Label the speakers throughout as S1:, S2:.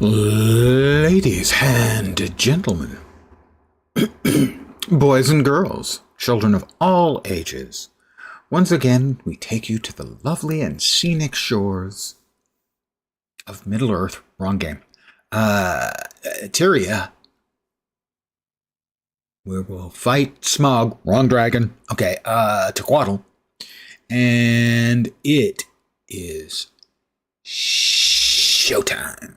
S1: Ladies and gentlemen, boys and girls, children of all ages, once again we take you to the lovely and scenic shores of Middle-earth. Wrong game. Tyria, where we'll fight Smog. Wrong dragon. Okay, Tequatl. And it is showtime.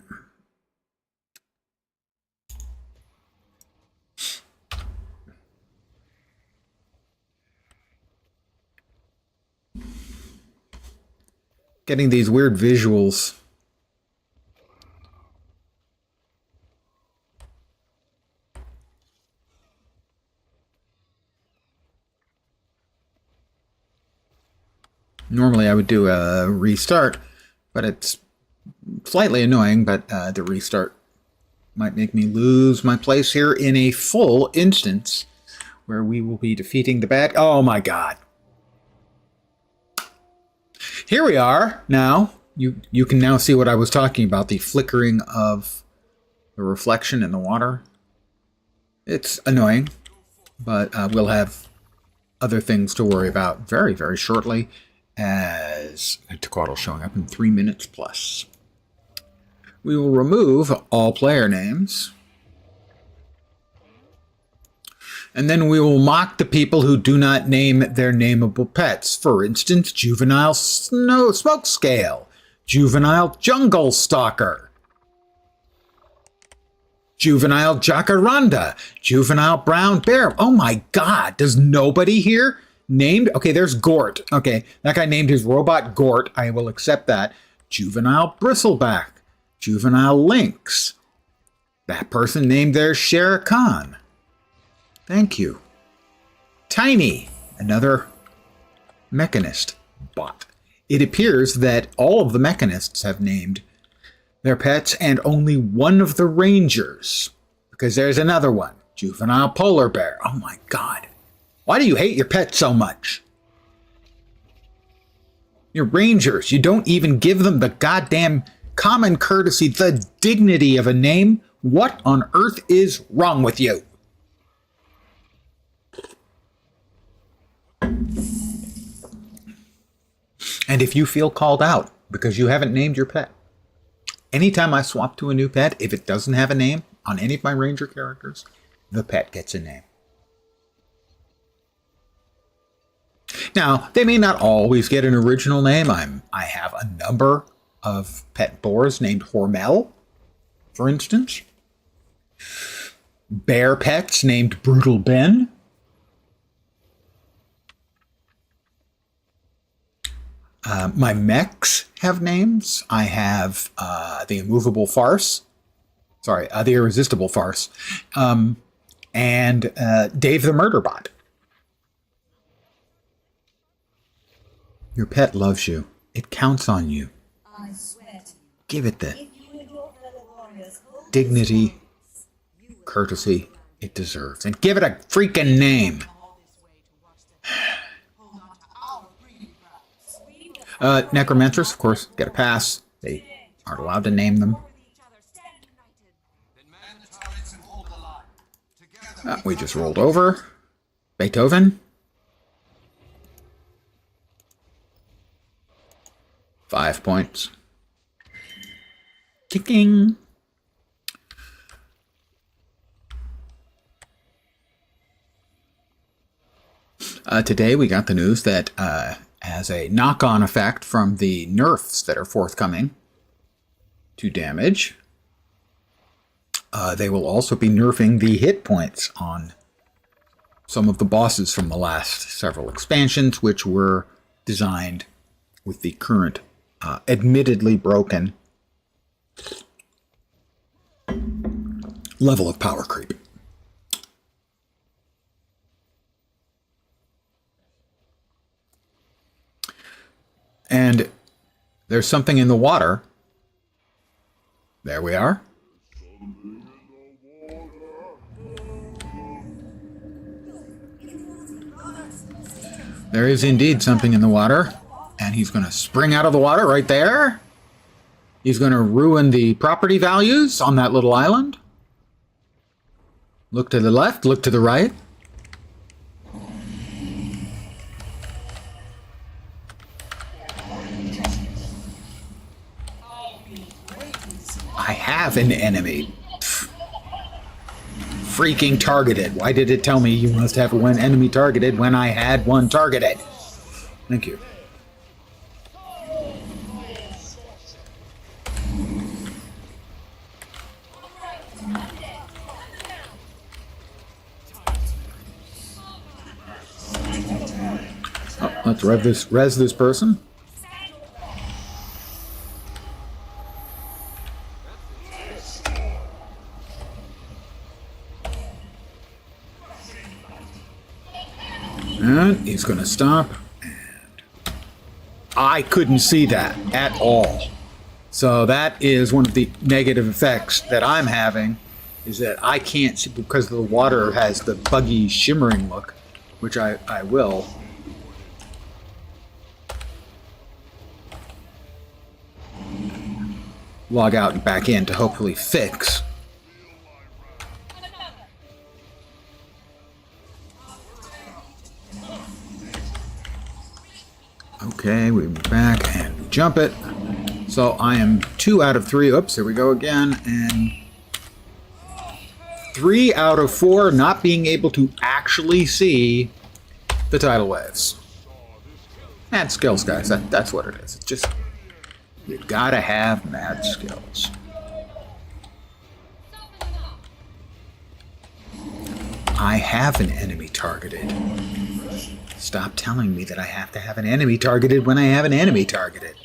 S1: Getting these weird visuals. Normally I would do a restart, but it's slightly annoying, but the restart might make me lose my place here in a full instance where we will be defeating the bad... Oh my god. Here we are now. You can now see what I was talking about, the flickering of the reflection in the water. It's annoying, but we'll have other things to worry about very, very shortly, as Tequatl showing up in 3 minutes plus. We will remove all player names, and then we will mock the people who do not name their nameable pets. For instance, Juvenile Smoke Scale, Juvenile Jungle Stalker, Juvenile Jacaranda, Juvenile Brown Bear. Oh my god, does nobody here named? Okay, there's Gort. Okay, that guy named his robot Gort. I will accept that. Juvenile Bristleback, Juvenile Lynx. That person named their Shere Khan. Thank you. Tiny, another mechanist bot. It appears that all of the mechanists have named their pets and only one of the rangers, because there's another one, Juvenile Polar Bear. Oh my god. Why do you hate your pets so much? Your rangers, you don't even give them the goddamn common courtesy, the dignity of a name. What on earth is wrong with you? And if you feel called out because you haven't named your pet, anytime I swap to a new pet, if it doesn't have a name on any of my ranger characters, the pet gets a name. Now, they may not always get an original name. I have a number of pet boars named Hormel, for instance. Bear pets named Brutal Ben. My mechs have names. I have the Immovable Farce. Sorry, the Irresistible Farce. And Dave the Murderbot. Your pet loves you. It counts on you. Give it the dignity, courtesy it deserves. And give it a freaking name. Necromancers, of course, get a pass. They aren't allowed to name them. We just rolled over. Beethoven. 5 points. Kicking. Today we got the news that as a knock-on effect from the nerfs that are forthcoming to damage, they will also be nerfing the hit points on some of the bosses from the last several expansions, which were designed with the current admittedly broken level of power creep. And there's something in the water. There we are. There is indeed something in the water. And he's going to spring out of the water right there. He's going to ruin the property values on that little island. Look to the left, look to the right. I have an enemy. Freaking targeted. Why did it tell me you must have one enemy targeted when I had one targeted? Thank you. Oh, let's res this person. And he's going to stop. And I couldn't see that at all. So that is one of the negative effects that I'm having, is that I can't see, because the water has the buggy shimmering look, which I will. Log out and back in to hopefully fix. Okay, we move back and we jump it. So I am 2 out of 3. Oops, here we go again. And 3 out of 4 not being able to actually see the tidal waves. Mad skills, guys. That's what it is. It's just, you gotta have mad skills. I have an enemy targeted. Stop telling me that I have to have an enemy targeted when I have an enemy targeted.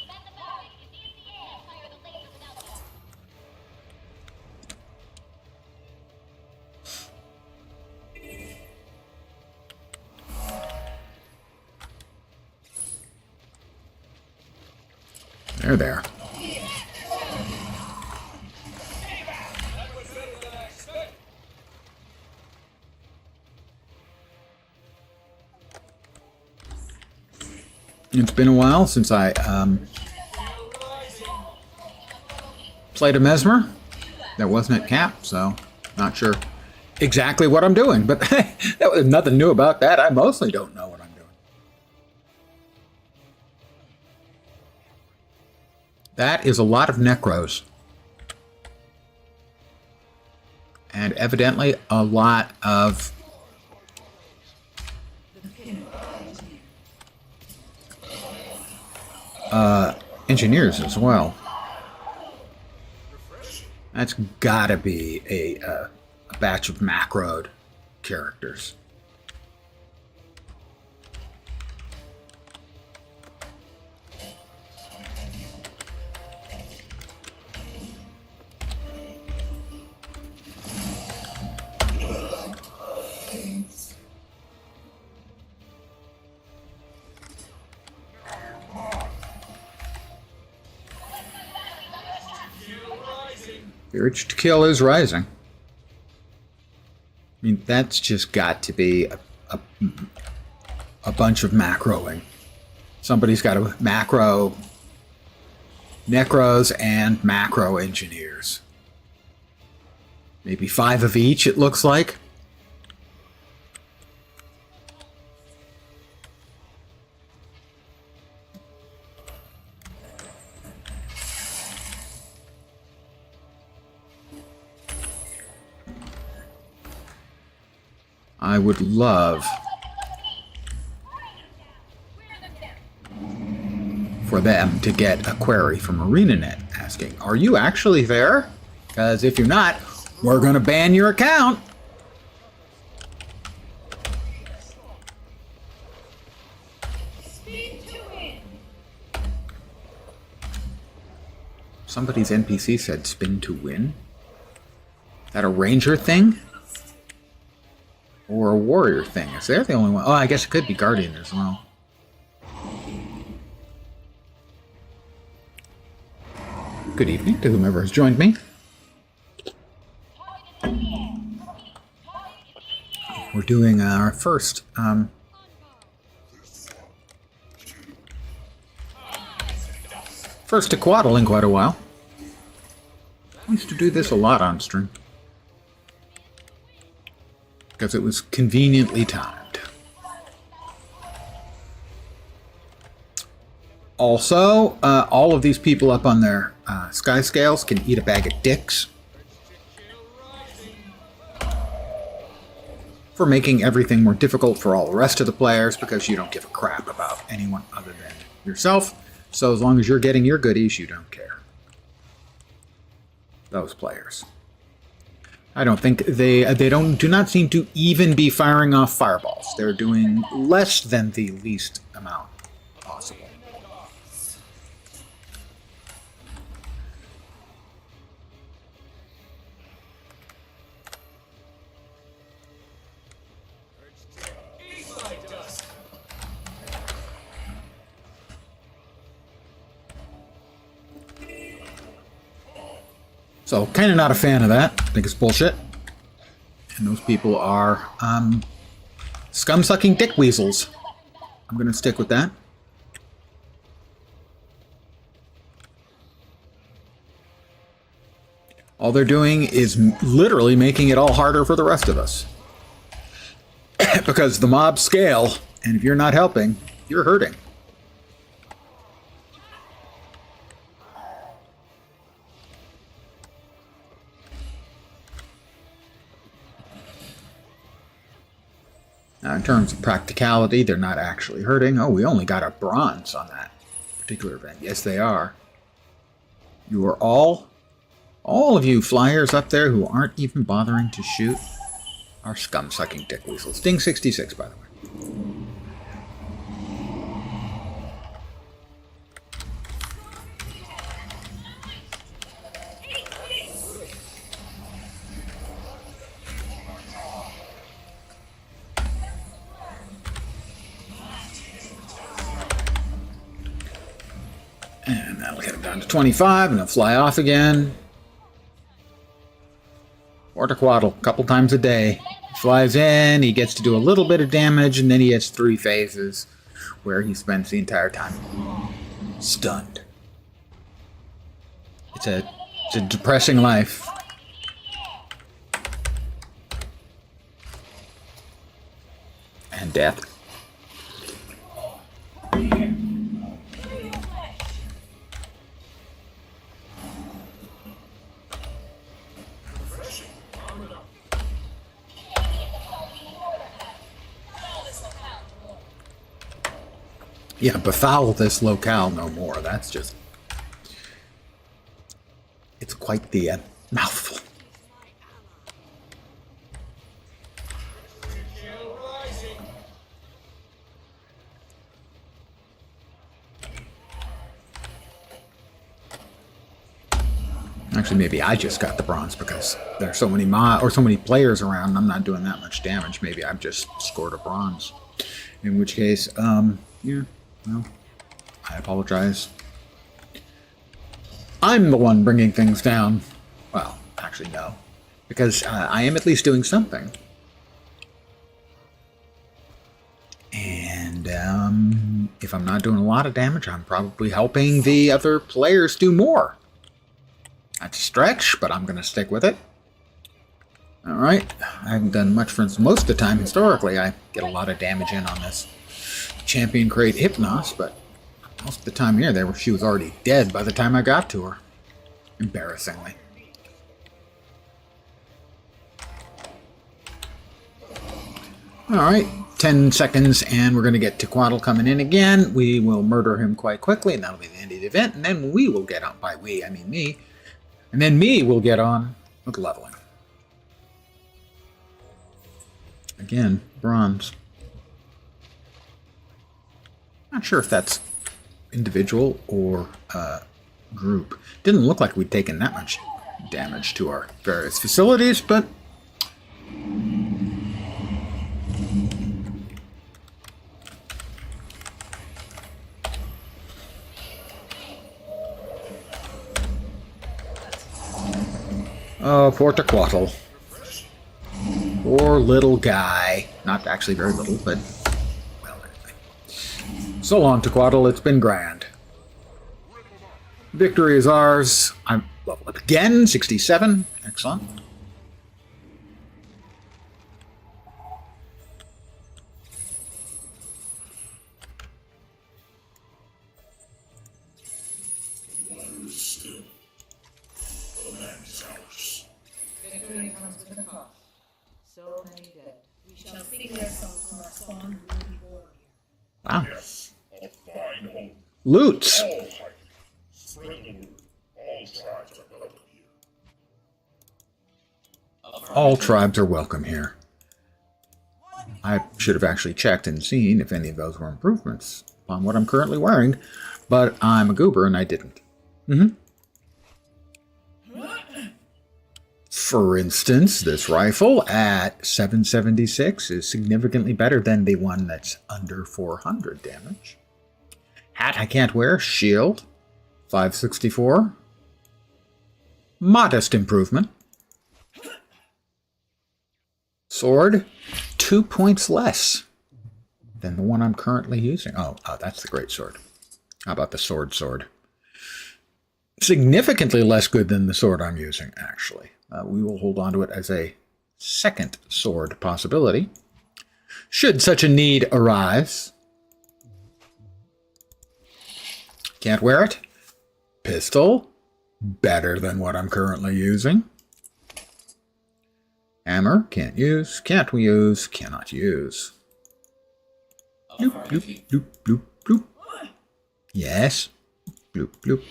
S1: They're there. It's been a while since I played a Mesmer that wasn't at cap, so not sure exactly what I'm doing, but that was nothing new about that. I mostly don't know what I'm doing. That is a lot of necros. And evidently a lot of engineers as well. That's gotta be a batch of macroed characters. The urge to kill is rising. I mean, that's just got to be a bunch of macroing. Somebody's got to macro necros and macro engineers. Maybe 5 of each, it looks like. I would love for them to get a query from ArenaNet asking, are you actually there? Because if you're not, we're going to ban your account. Somebody's NPC said spin to win. Is that a ranger thing? Or a warrior thing? Is there the only one? Oh, I guess it could be guardian as well. Good evening to whomever has joined me. We're doing our first tequaddle in quite a while. I used to do this a lot on stream. Because it was conveniently timed. Also, all of these people up on their sky scales can eat a bag of dicks. For making everything more difficult for all the rest of the players because you don't give a crap about anyone other than yourself. So as long as you're getting your goodies, you don't care. Those players. I don't think they do not seem to even be firing off fireballs. They're doing less than the least amount possible. So, kind of not a fan of that. I think it's bullshit. And those people are scum-sucking dick weasels. I'm going to stick with that. All they're doing is literally making it all harder for the rest of us. Because the mobs scale, and if you're not helping, you're hurting. Now, in terms of practicality, they're not actually hurting. Oh, we only got a bronze on that particular event. Yes, they are. You are all of you flyers up there who aren't even bothering to shoot are scum-sucking dick weasels. Ding 66, by the way. And that'll get him down to 25, and he'll fly off again. Ortequaddle, a couple times a day. He flies in, he gets to do a little bit of damage, and then he has 3 phases where he spends the entire time stunned. It's a depressing life. And death. Yeah, befoul this locale no more. That's just... It's quite the mouthful. Actually, maybe I just got the bronze because there's so many so many players around and I'm not doing that much damage. Maybe I've just scored a bronze. In which case, yeah. Well, I apologize. I'm the one bringing things down. Well, actually, no. Because I am at least doing something. And if I'm not doing a lot of damage, I'm probably helping the other players do more. That's a stretch, but I'm going to stick with it. Alright. I haven't done much for most of the time. Historically, I get a lot of damage in on this champion crate Hypnos, but most of the time here, she was already dead by the time I got to her. Embarrassingly. Alright, 10 seconds, and we're going to get Tequaddle coming in again. We will murder him quite quickly, and that'll be the end of the event, and then we will get on, by we, I mean me, and then me will get on with leveling. Again, bronze. Not sure if that's individual or group. Didn't look like we'd taken that much damage to our various facilities, but oh, poor Tequaddle. Poor little guy. Not actually very little, but well, anyway. So long, Tequaddle. It's been grand. Victory is ours. Level up again, 67. Excellent.
S2: Victory comes with a cost. So many dead. We shall sing their songs from our spawn worthy warrior.
S1: Wow.
S3: Yes, a fine home.
S1: Loots.
S3: All hiding. Spread the word. All tribes are welcome here.
S1: All tribes are welcome here. I should have actually checked and seen if any of those were improvements on what I'm currently wearing, but I'm a goober and I didn't. For instance, this rifle at 776 is significantly better than the one that's under 400 damage. Hat I can't wear. Shield, 564. Modest improvement. Sword, 2 points less than the one I'm currently using. Oh, that's the great sword. How about the sword? Significantly less good than the sword I'm using, actually. We will hold on to it as a second sword possibility, should such a need arise. Can't wear it. Pistol, better than what I'm currently using. Hammer, can't use, can't use, cannot use. Bloop, bloop, bloop, bloop, bloop. Yes. Bloop, bloop.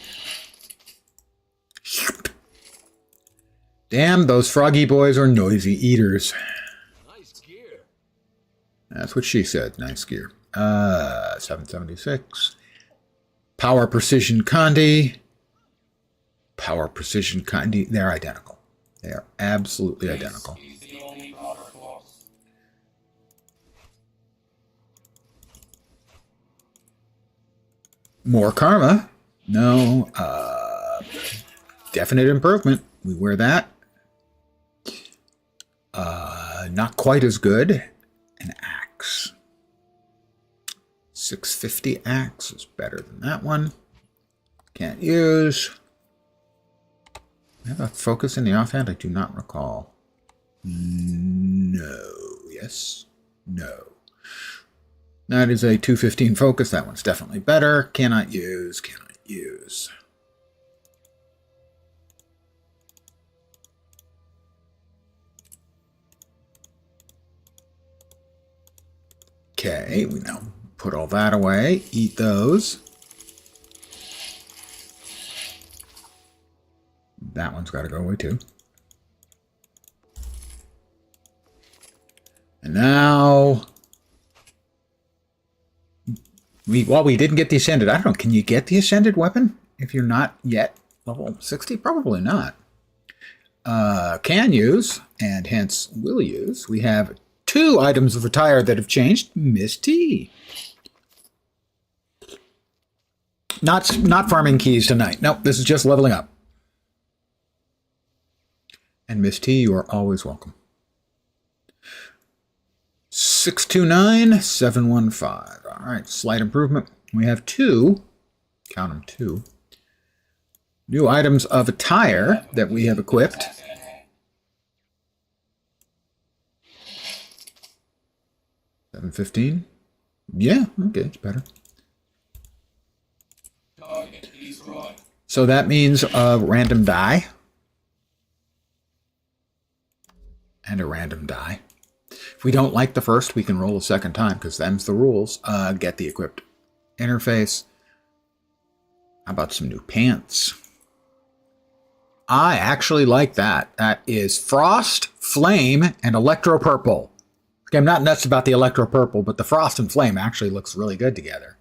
S1: Damn, those froggy boys are noisy eaters.
S4: Nice gear.
S1: That's what she said. Nice gear. 776. Power Precision Condi. Power Precision Condi. They're identical. They are absolutely identical.
S4: He's the only power boss.
S1: More karma. No. Definite improvement. We wear that. Not quite as good. An axe. 650 axe is better than that one. Can't use. Have a focus in the offhand? I do not recall. No. Yes. No. That is a 215 focus. That one's definitely better. Cannot use. Cannot use. Okay, we now put all that away. Eat those. That one's got to go away too. And now, we didn't get the Ascended. I don't know, can you get the Ascended weapon if you're not yet level 60? Probably not. Can use, and hence will use. We have 2 items of attire that have changed. Miss T. Not farming keys tonight. Nope, this is just leveling up. And Miss T, you are always welcome. 629-715. All right, slight improvement. We have 2, count them 2, new items of attire that we have equipped. $715. Yeah, okay, it's better. So that means a random die. And a random die. If we don't like the first, we can roll a second time, because them's the rules. Get the equipped interface. How about some new pants? I actually like that. That is Frost, Flame, and Electro Purple. Okay, I'm not nuts about the Electro Purple, but the Frost and Flame actually looks really good together.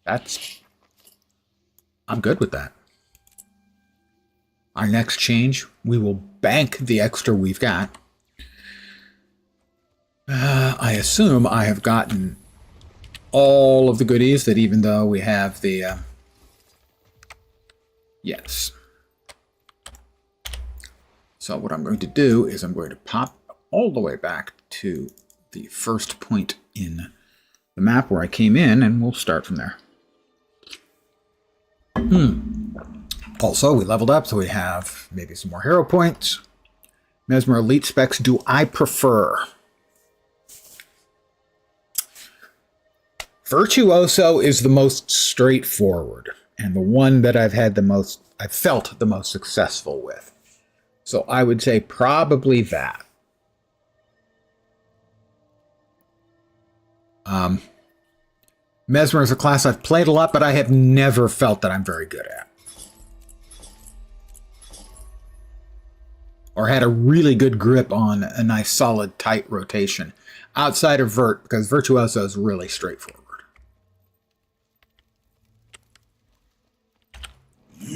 S1: I'm good with that. Our next change, we will bank the extra we've got. I assume I have gotten all of the goodies that even though we have the... yes. So what I'm going to do is I'm going to pop all the way back to the first point in the map where I came in, and we'll start from there. Also, we leveled up, so we have maybe some more hero points. Mesmer Elite specs do I prefer? Virtuoso is the most straightforward and the one that I've felt the most successful with. So I would say probably that. Mesmer is a class I've played a lot, but I have never felt that I'm very good at. Or had a really good grip on a nice, solid, tight rotation. Outside of Vert, because Virtuoso is really straightforward.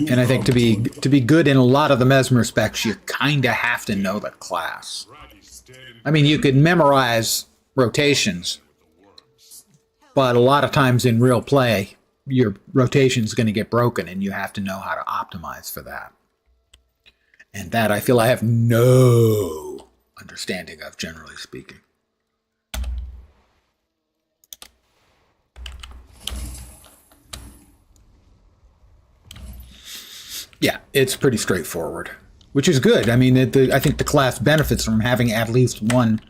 S1: And I think to be good in a lot of the Mesmer specs, you kind of have to know the class. I mean, you could memorize rotations, but a lot of times in real play, your rotation's going to get broken, and you have to know how to optimize for that. And that I feel I have no understanding of, generally speaking. Yeah, it's pretty straightforward, which is good. I mean, I think the class benefits from having at least one,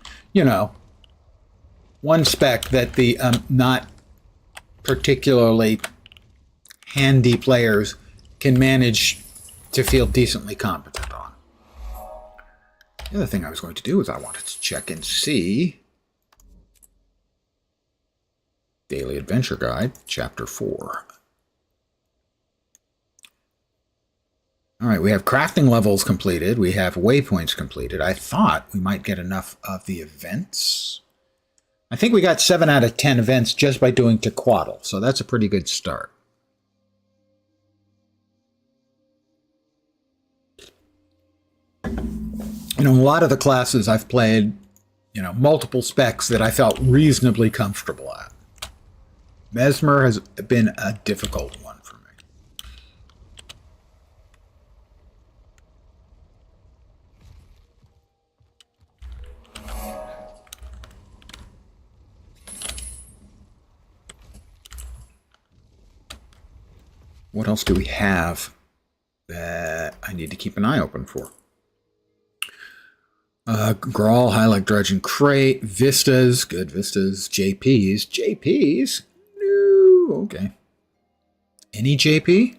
S1: one spec that the not particularly handy players can manage to feel decently competent on. The other thing I was going to do is I wanted to check and see Daily Adventure Guide, Chapter 4. All right, we have crafting levels completed. We have waypoints completed. I thought we might get enough of the events. I think we got 7 out of 10 events just by doing Tequatl, so that's a pretty good start. A lot of the classes I've played, multiple specs that I felt reasonably comfortable at. Mesmer has been a difficult one for me. What else do we have that I need to keep an eye open for? Grawl, Highlight, Dredge, and Crate, Vistas, good Vistas, JPs, no, okay. Any JP?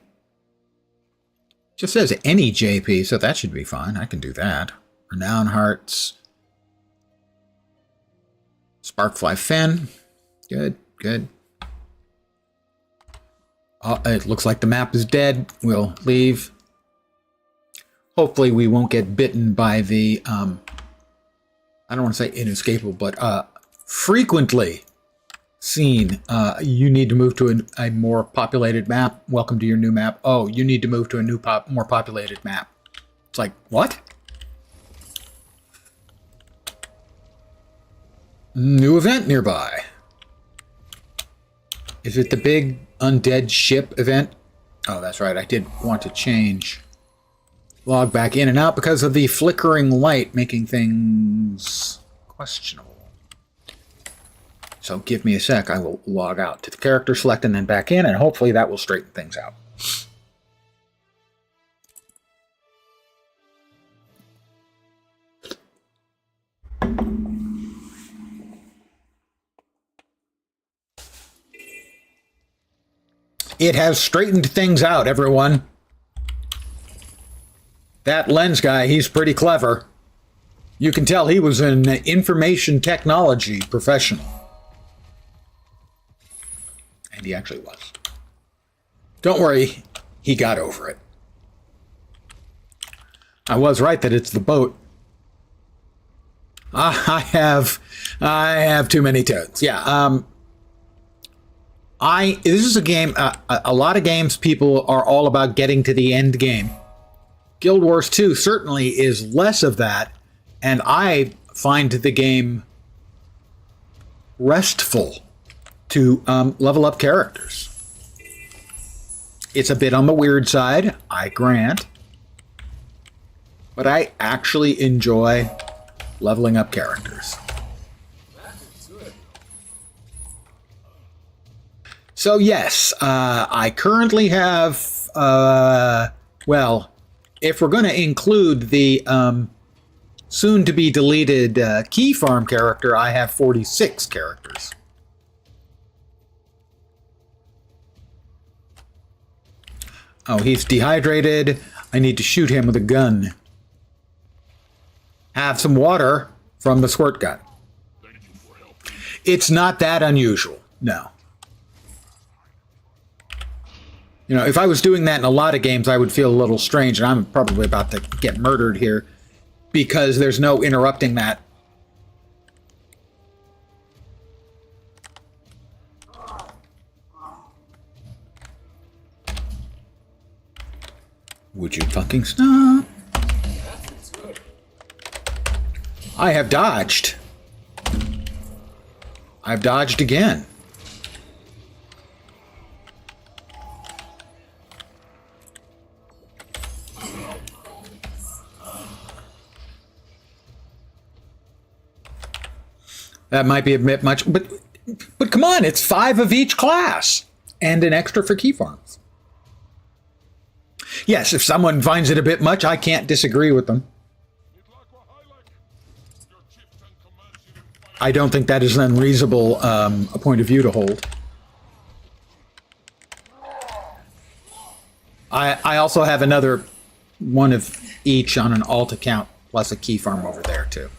S1: Just says any JP, so that should be fine. I can do that. Renown Hearts, Sparkfly Fen, good. Oh, it looks like the map is dead. We'll leave. Hopefully we won't get bitten by the, I don't want to say inescapable, but frequently seen, you need to move to a more populated map. Welcome to your new map. Oh, you need to move to a more populated map. It's like, what? New event nearby. Is it the big undead ship event? Oh, that's right. I did want to change. Log back in and out because of the flickering light making things questionable. So give me a sec. I will log out to the character select and then back in, and hopefully that will straighten things out. It has straightened things out, everyone. That lens guy, he's pretty clever. You can tell he was an information technology professional. And he actually was. Don't worry, he got over it. I was right that it's the boat. I have too many toads. Yeah, this is a game, a lot of games people are all about getting to the end game. Guild Wars 2 certainly is less of that, and I find the game restful to level up characters. It's a bit on the weird side, I grant, but I actually enjoy leveling up characters. So yes, I currently have Well, if we're going to include the soon-to-be deleted key farm character, I have 46 characters. Oh, he's dehydrated. I need to shoot him with a gun. Have some water from the squirt gun. It's not that unusual, no. You know, if I was doing that in a lot of games, I would feel a little strange, and I'm probably about to get murdered here because there's no interrupting that. Would you fucking stop? I have dodged. I've dodged again. That might be a bit much, but come on, it's 5 of each class and an extra for key farms. Yes, if someone finds it a bit much, I can't disagree with them. I don't think that is an unreasonable a point of view to hold. I also have another one of each on an alt account, plus a key farm over there too.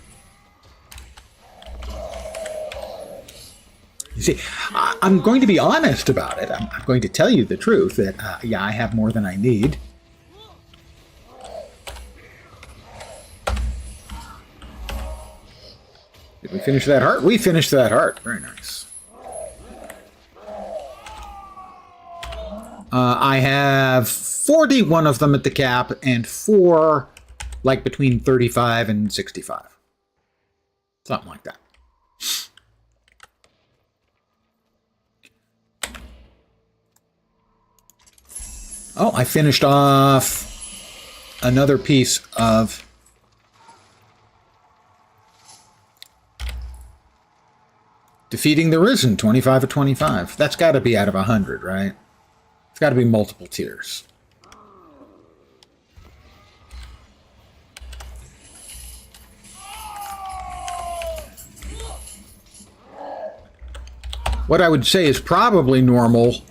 S1: You see, I'm going to be honest about it. I'm going to tell you the truth that, yeah, I have more than I need. Did we finish that heart? We finished that heart. Very nice. I have 41 of them at the cap and 4 like between 35 and 65. Something like that. Oh, I finished off another piece of Defeating the Risen, 25 of 25. That's got to be out of 100, right? It's got to be multiple tiers. What I would say is probably normal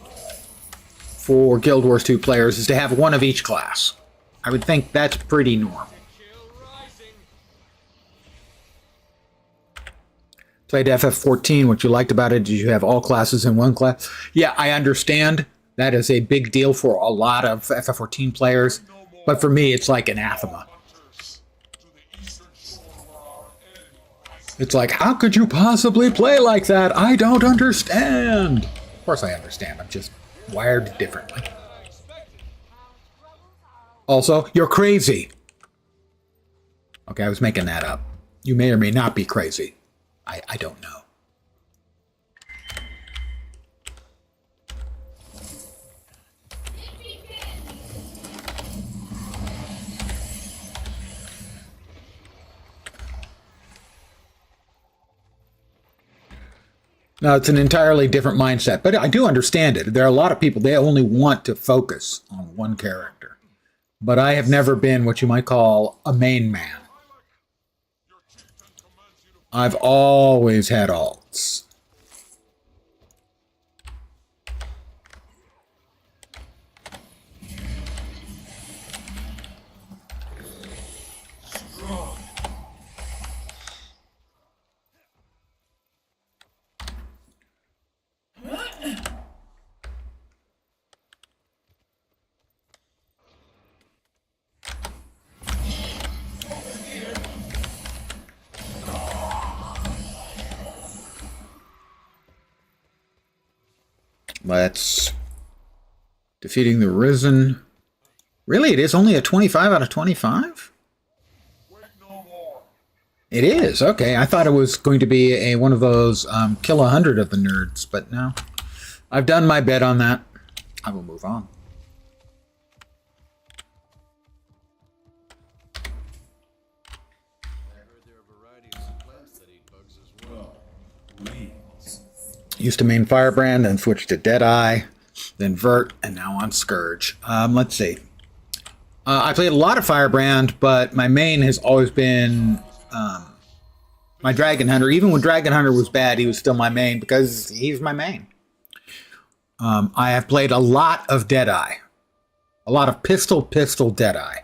S1: for Guild Wars 2 players is to have one of each class. I would think that's pretty normal. Played FF14. What you liked about it, did you have all classes in one class? Yeah, I understand. That is a big deal for a lot of FF14 players. But for me, it's like anathema. It's like, how could you possibly play like that? I don't understand. Of course I understand. I'm just wired differently. Also, you're crazy. Okay, I was making that up. You may or may not be crazy. I don't know. No, it's an entirely different mindset, but I do understand it. There are a lot of people, they only want to focus on one character. But I have never been what you might call a main man. I've always had alts. Let's Defeating the Risen. Really, it is only a 25 out of 25? It is, okay. I thought it was going to be a one of those kill 100 of the nerds, but no. I've done my bet on that. I will move on. Used to main Firebrand, then switched to Deadeye, then Vert, and now on Scourge. Let's see. I played a lot of Firebrand, but my main has always been my Dragon Hunter. Even when Dragon Hunter was bad, he was still my main because he's my main. I have played a lot of Deadeye. A lot of pistol Deadeye.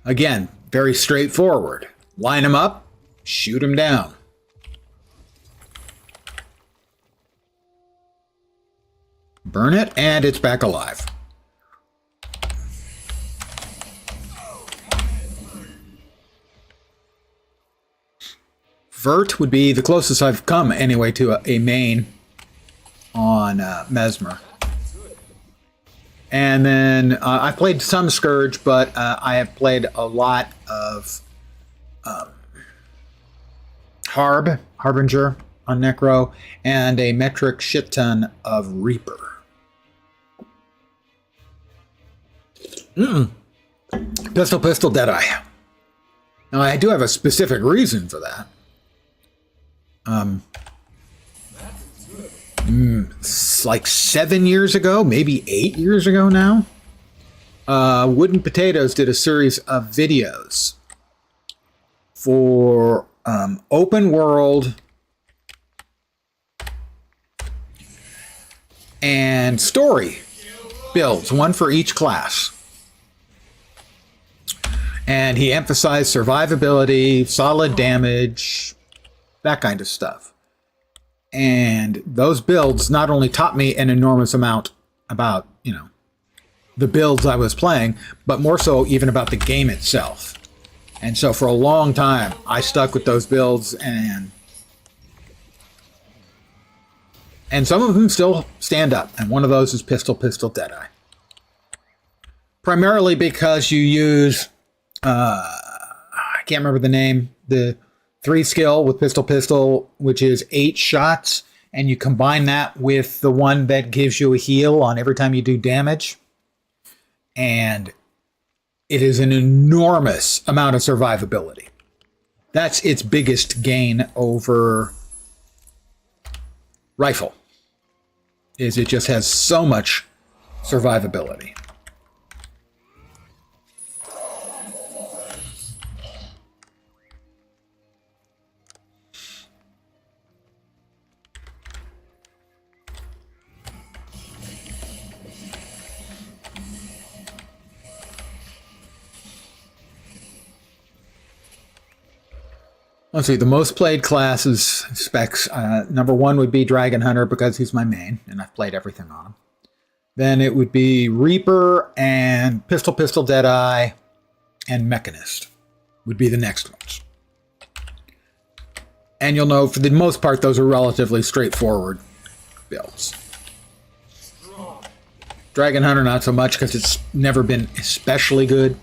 S1: Again, very straightforward. Line him up, shoot him down. Burn it, and it's back alive. Vert would be the closest I've come, anyway, to a main on Mesmer. And then I've played some Scourge, but I have played a lot of Harbinger on Necro, and a metric shit ton of Reaper. Pistol Deadeye. Now I do have a specific reason for that. It's like 7 years ago, maybe 8 years ago now. Wooden Potatoes did a series of videos for open world and story builds, one for each class. And he emphasized survivability, solid damage, that kind of stuff. And those builds not only taught me an enormous amount about, you know, the builds I was playing, but more so even about the game itself. And so for a long time, I stuck with those builds, and some of them still stand up. And one of those is Pistol Deadeye. Primarily because you use, I can't remember the name, the 3 skill with Pistol, which is 8 shots, and you combine that with the one that gives you a heal on every time you do damage. And it is an enormous amount of survivability. That's its biggest gain over rifle, is it just has so much survivability. Let's see, the most played classes specs. Number 1 would be Dragon Hunter because he's my main, and I've played everything on him. Then it would be Reaper and Pistol Deadeye and Mechanist would be the next ones. And you'll know, for the most part, those are relatively straightforward builds. Dragon Hunter, not so much, because it's never been especially good.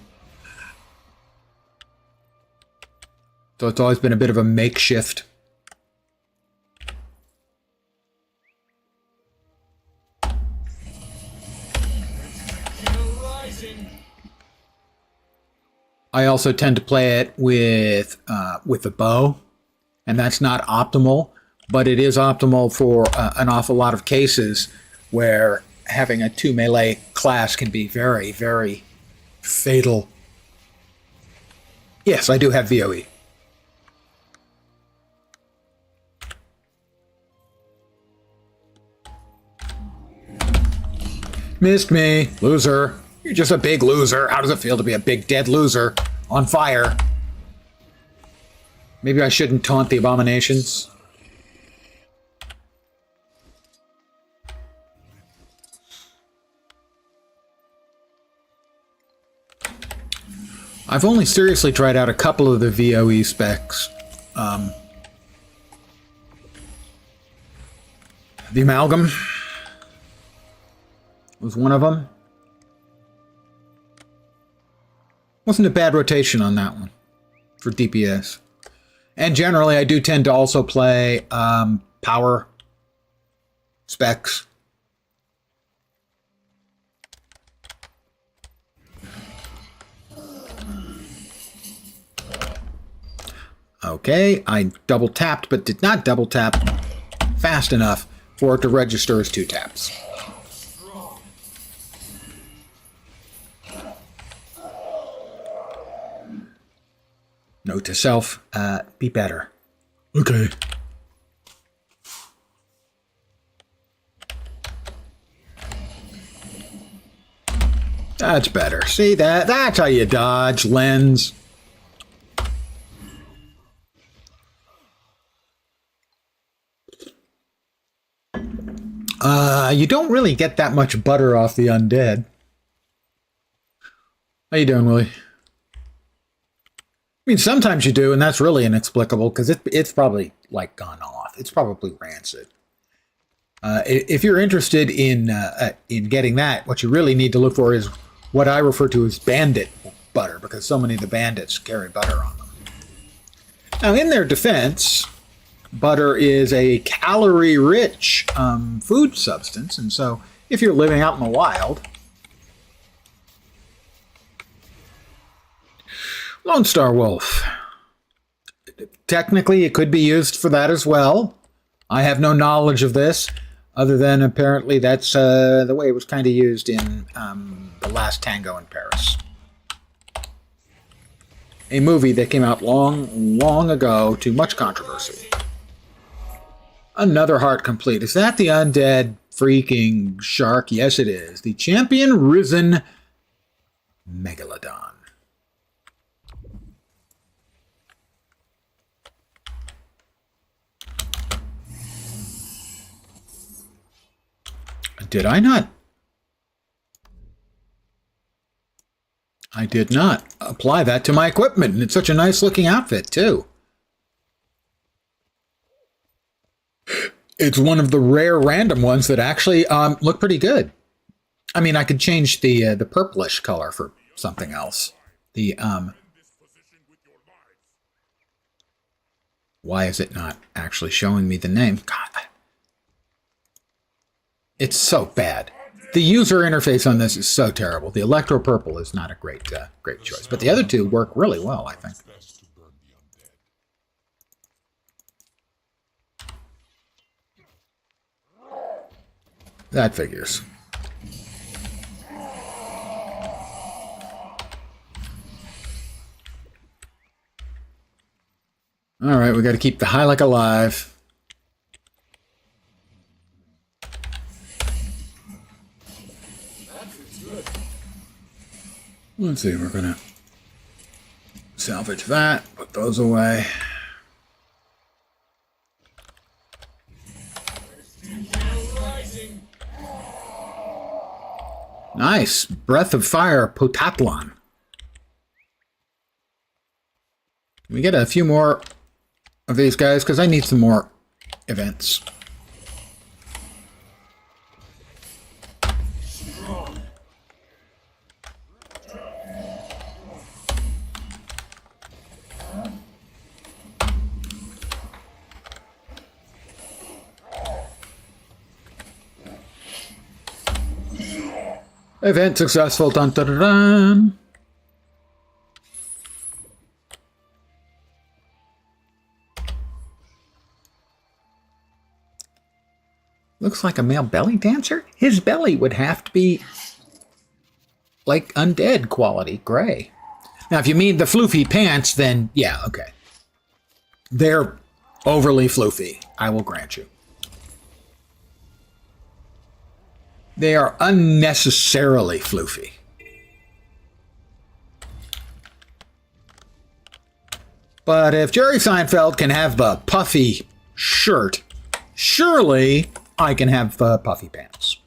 S1: So it's always been a bit of a makeshift. I also tend to play it with the bow, and that's not optimal, but it is optimal for an awful lot of cases where having a 2 melee class can be very, very fatal. Yes, I do have VOE. Missed me. Loser. You're just a big loser. How does it feel to be a big dead loser on fire? Maybe I shouldn't taunt the abominations. I've only seriously tried out a couple of the VOE specs. The Amalgam was one of them. Wasn't a bad rotation on that one for DPS. And generally, I do tend to also play power specs. Okay, I double tapped, but did not double tap fast enough for it to register as 2 taps. Note to self, be better. Okay. That's better. See that? That's how you dodge, lens. You don't really get that much butter off the undead. How you doing, Willie? I mean, sometimes you do, and that's really inexplicable because it's probably like gone off. It's probably rancid. If you're interested in getting that, what you really need to look for is what I refer to as bandit butter, because so many of the bandits carry butter on them. Now, in their defense, butter is a calorie-rich food substance, and so if you're living out in the wild, Lone Star Wolf. Technically, it could be used for that as well. I have no knowledge of this, other than apparently that's the way it was kind of used in The Last Tango in Paris. A movie that came out long, long ago to much controversy. Another heart complete. Is that the undead freaking shark? Yes, it is. The champion risen Megalodon. Did I not? I did not apply that to my equipment, and it's such a nice looking outfit, too. It's one of the rare random ones that actually look pretty good. I mean, I could change the purplish color for something else. Why is it not actually showing me the name? God. It's so bad. The user interface on this is so terrible. The electro purple is not a great choice, but the other two work really well, I think. That figures. All right, we got to keep the Hylic alive. Let's see, we're gonna salvage that, put those away. Nice. Breath of Fire Potathlon. Can we get a few more of these guys? Because I need some more events. Event successful. Dun, dun, dun, dun. Looks like a male belly dancer. His belly would have to be like undead quality gray. Now, if you mean the floofy pants, then yeah, okay. They're overly floofy, I will grant you. They are unnecessarily floofy. But if Jerry Seinfeld can have the puffy shirt, surely I can have puffy pants.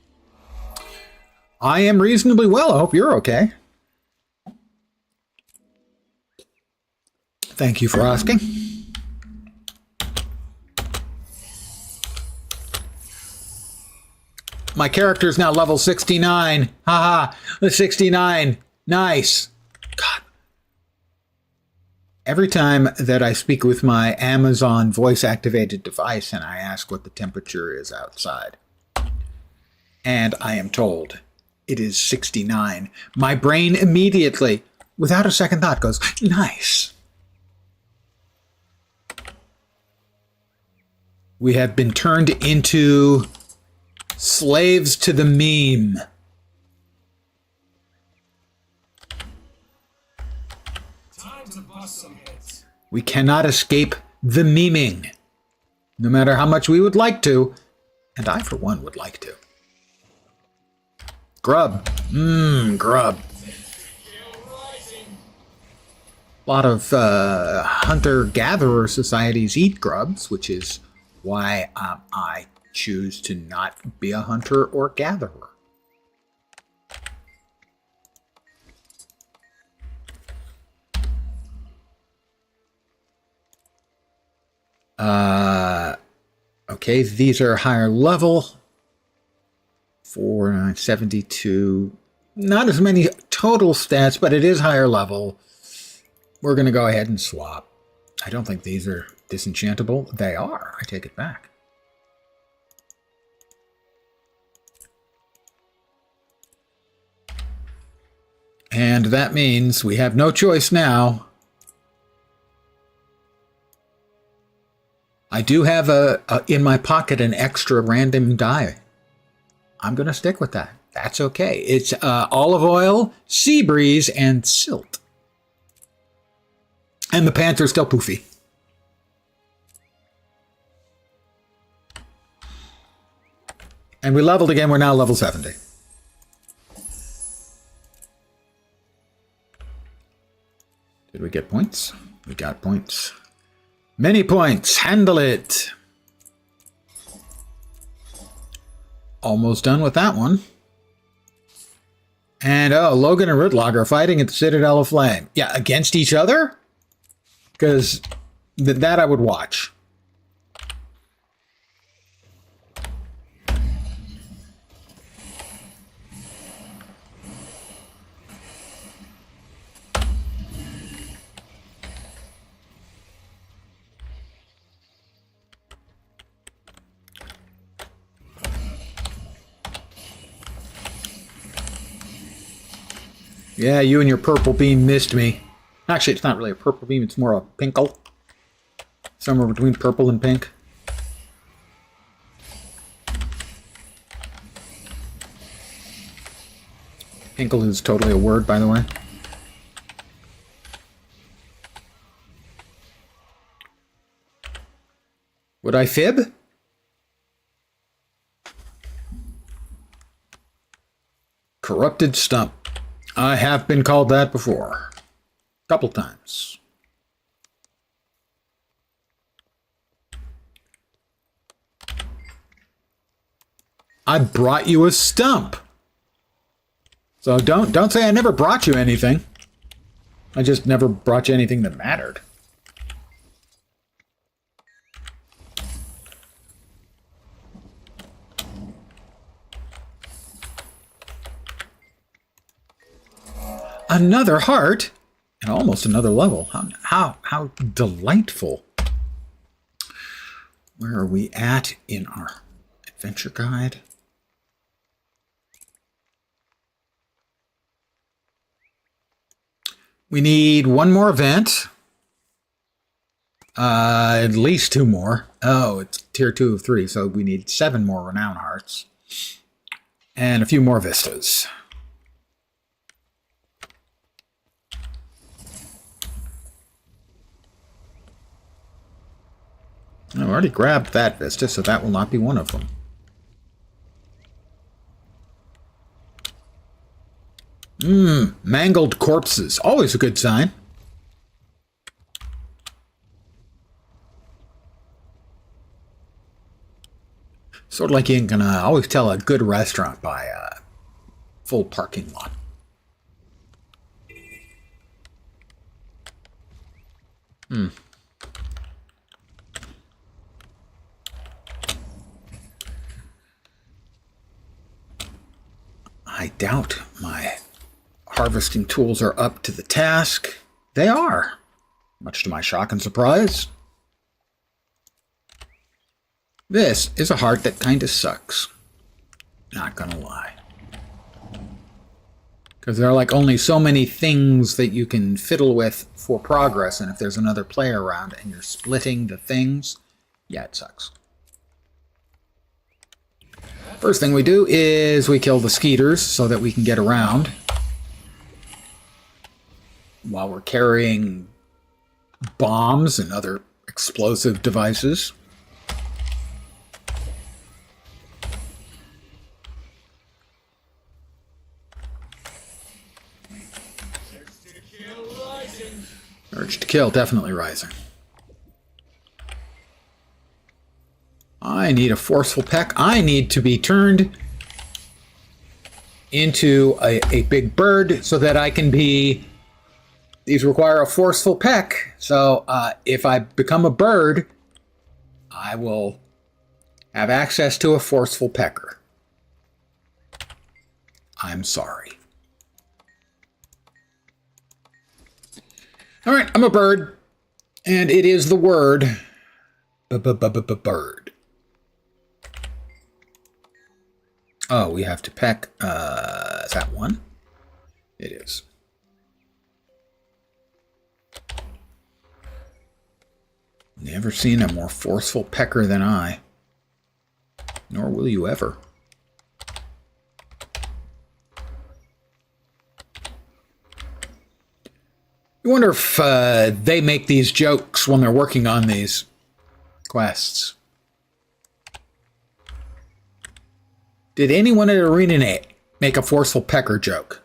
S1: I am reasonably well. I hope you're okay. Thank you for asking. My character is now level 69. Haha, 69. Nice. God. Every time that I speak with my Amazon voice-activated device and I ask what the temperature is outside, and I am told it is 69, my brain immediately, without a second thought, goes, nice. We have been turned into slaves to the meme.
S5: to bust some heads.
S1: We cannot escape the memeing, no matter how much we would like to, and I, for one, would like to. Grub. Grub. A lot of hunter-gatherer societies eat grubs, which is why I choose to not be a hunter or gatherer. Okay, these are higher level. 472. Not as many total stats, but it is higher level. We're going to go ahead and swap. I don't think these are disenchantable. They are. I take it back. And that means we have no choice now. I do have in my pocket an extra random die. I'm going to stick with that. That's okay. It's olive oil, sea breeze, and silt. And the pants are still poofy. And we leveled again. We're now level 70. Did we get points? We got points. Many points. Handle it. Almost done with that one. And, oh, Logan and Ridlock are fighting at the Citadel of Flame. Yeah, against each other? Because that I would watch. Yeah, you and your purple beam missed me. Actually, it's not really a purple beam, it's more a pinkle. Somewhere between purple and pink. Pinkle is totally a word, by the way. Would I fib? Corrupted stump. I have been called that before. Couple times. I brought you a stump. So don't say I never brought you anything. I just never brought you anything that mattered. Another heart and almost another level. How delightful. Where are we at in our adventure guide? We need one more event. At least two more. Oh, it's tier 2 of 3, so we need 7 more renown hearts. And a few more vistas. I already grabbed that vista, so that will not be one of them. Mangled corpses. Always a good sign. Sort of like you can always tell a good restaurant by a full parking lot. I doubt my harvesting tools are up to the task. They are, much to my shock and surprise. This is a heart that kind of sucks. Not gonna lie. Because there are like only so many things that you can fiddle with for progress, and if there's another player around and you're splitting the things, yeah, it sucks. First thing we do is we kill the skeeters so that we can get around while we're carrying bombs and other explosive devices. Urge to kill, definitely rising. I need a forceful peck. I need to be turned into a big bird so that I can be... These require a forceful peck. So if I become a bird, I will have access to a forceful pecker. I'm sorry. All right, I'm a bird, and it is the word bird. Oh, we have to peck. Is that one? It is. Never seen a more forceful pecker than I. Nor will you ever. I wonder if they make these jokes when they're working on these quests. Did anyone at ArenaNet make a forceful pecker joke?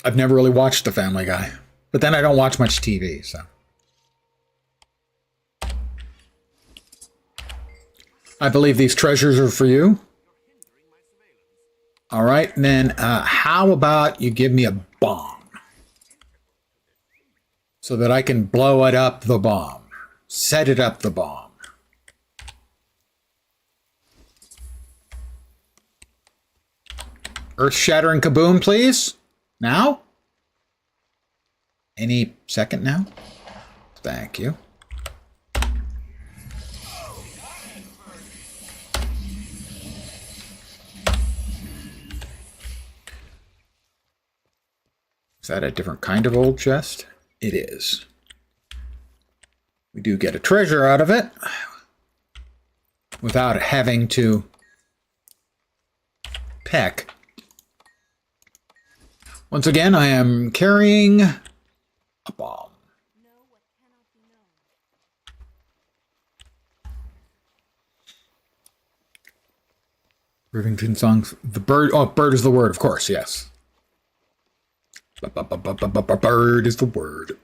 S1: I've never really watched The Family Guy, but then I don't watch much TV, so. I believe these treasures are for you. All right, and then how about you give me a bomb so that I can blow it up the bomb, set it up the bomb. Earth-shattering kaboom, please. Now? Any second now? Thank you. Is that a different kind of old chest? It is. We do get a treasure out of it without having to peck. Once again, I am carrying a bomb. Rivington songs. The bird. Oh, bird is the word, of course, yes. Bird is the word.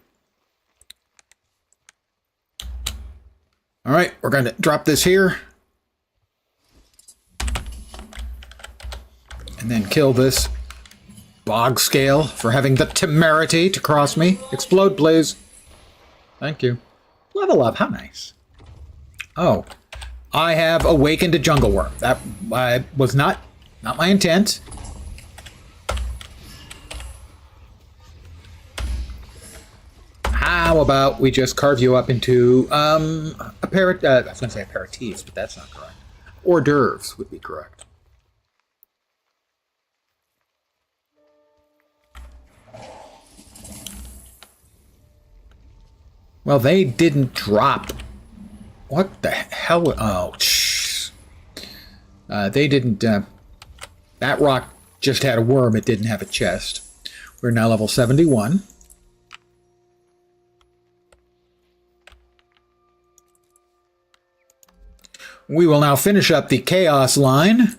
S1: All right, we're going to drop this here. And then kill this bog scale for having the temerity to cross me. Explode, please. Thank you. Level up, how nice. Oh, I have awakened a jungle worm. That was not my intent. How about we just carve you up into I was going to say aperitifs, but that's not correct. Hors d'oeuvres would be correct. Well, they didn't drop. What the hell? Oh, shh. They didn't. That rock just had a worm. It didn't have a chest. We're now level 71. We will now finish up the chaos line.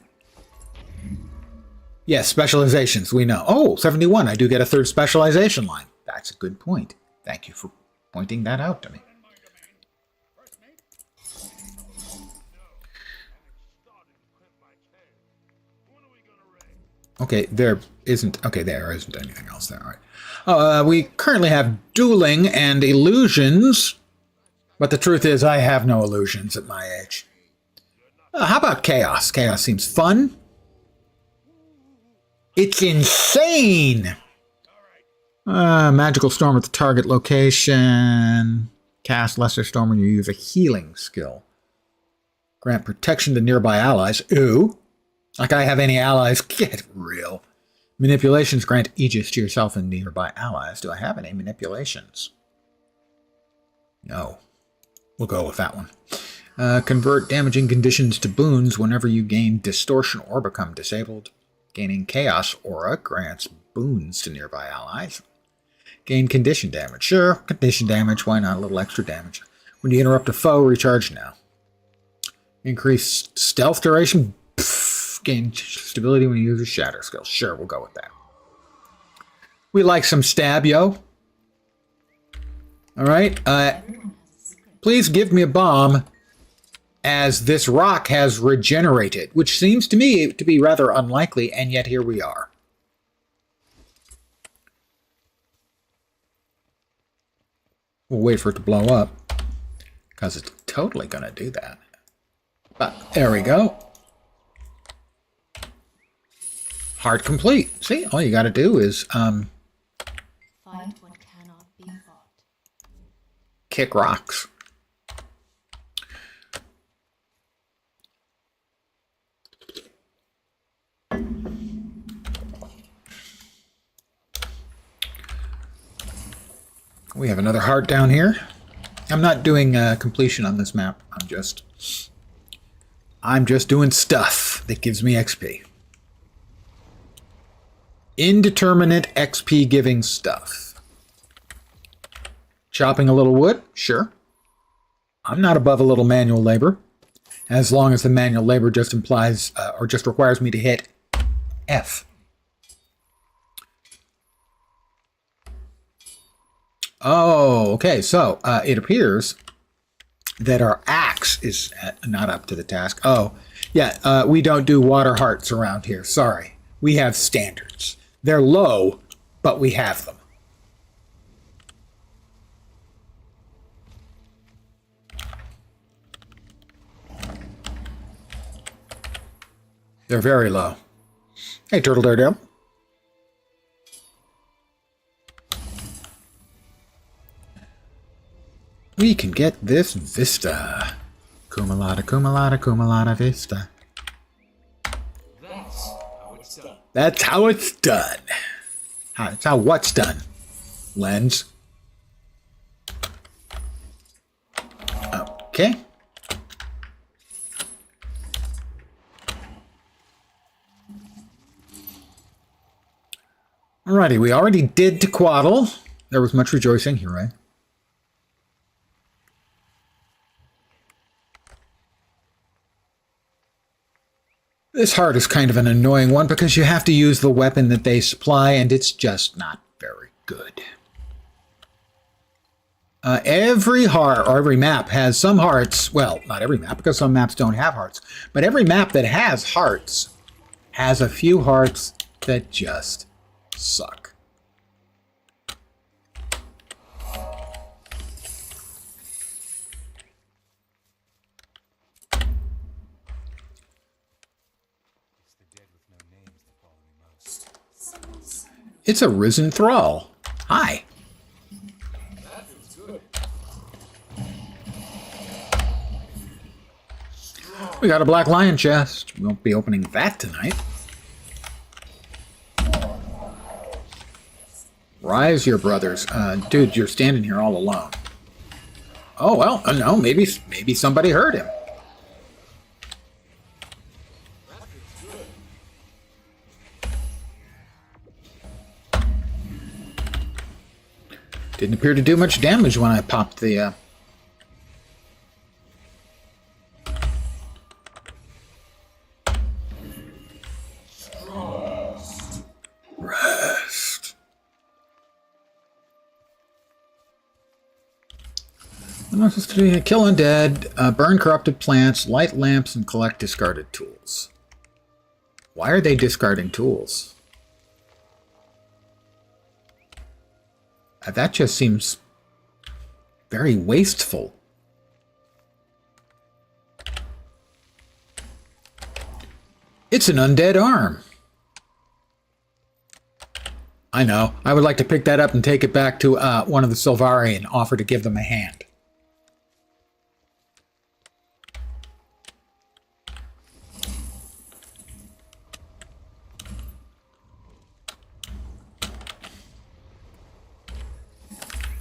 S1: Yes, specializations, we know. Oh, 71, I do get a third specialization line. That's a good point. Thank you for pointing that out to me. Okay, there isn't anything else there. All right. We currently have dueling and illusions, but the truth is I have no illusions at my age. How about chaos? Chaos seems fun. It's insane. Magical storm at the target location. Cast lesser storm when you use a healing skill. Grant protection to nearby allies. Ooh. Like I have any allies. Get real. Manipulations grant aegis to yourself and nearby allies. Do I have any manipulations? No. We'll go with that one. Convert damaging conditions to boons whenever you gain distortion or become disabled. Gaining chaos aura grants boons to nearby allies. Gain condition damage. Sure, condition damage. Why not a little extra damage? When you interrupt a foe, recharge now. Increase stealth duration. Pff, gain stability when you use a shatter skill. Sure, we'll go with that. We like some stab, yo. All right. Please give me a bomb, as this rock has regenerated, which seems to me to be rather unlikely, and yet here we are. We'll wait for it to blow up, because it's totally going to do that. But there we go. Heart complete. See, all you got to do is
S2: Fight what cannot be fought.
S1: kick rocks. We have another heart down here. I'm not doing completion on this map. I'm just doing stuff that gives me XP. Indeterminate XP giving stuff. Chopping a little wood? Sure. I'm not above a little manual labor, as long as the manual labor just implies or just requires me to hit F. Oh, okay. So it appears that our axe is not up to the task. Oh, yeah. We don't do water hearts around here. Sorry. We have standards. They're low, but we have them. They're very low. Hey, Turtle Daredevil. We can get this vista. Kumalada, kumalada, kumalada vista.
S4: That's how it's done.
S1: That's how it's done. That's how what's done. Lens. Okay. Alrighty, we already did Tequaddle. There was much rejoicing here, right? This heart is kind of an annoying one because you have to use the weapon that they supply, and it's just not very good. Every heart, or every map, has some hearts. Well, not every map, because some maps don't have hearts. But every map that has hearts has a few hearts that just suck. It's a risen thrall. Hi.
S4: That feels good.
S1: We got a black lion chest. We won't be opening that tonight. Rise, your brothers. Dude, you're standing here all alone. Oh, well, no, maybe somebody heard him. Didn't appear to do much damage when I popped the... Rest. What am I supposed to do? Kill undead, burn corrupted plants, light lamps, and collect discarded tools. Why are they discarding tools? That just seems very wasteful. It's an undead arm. I know. I would like to pick that up and take it back to one of the Sylvari and offer to give them a hand.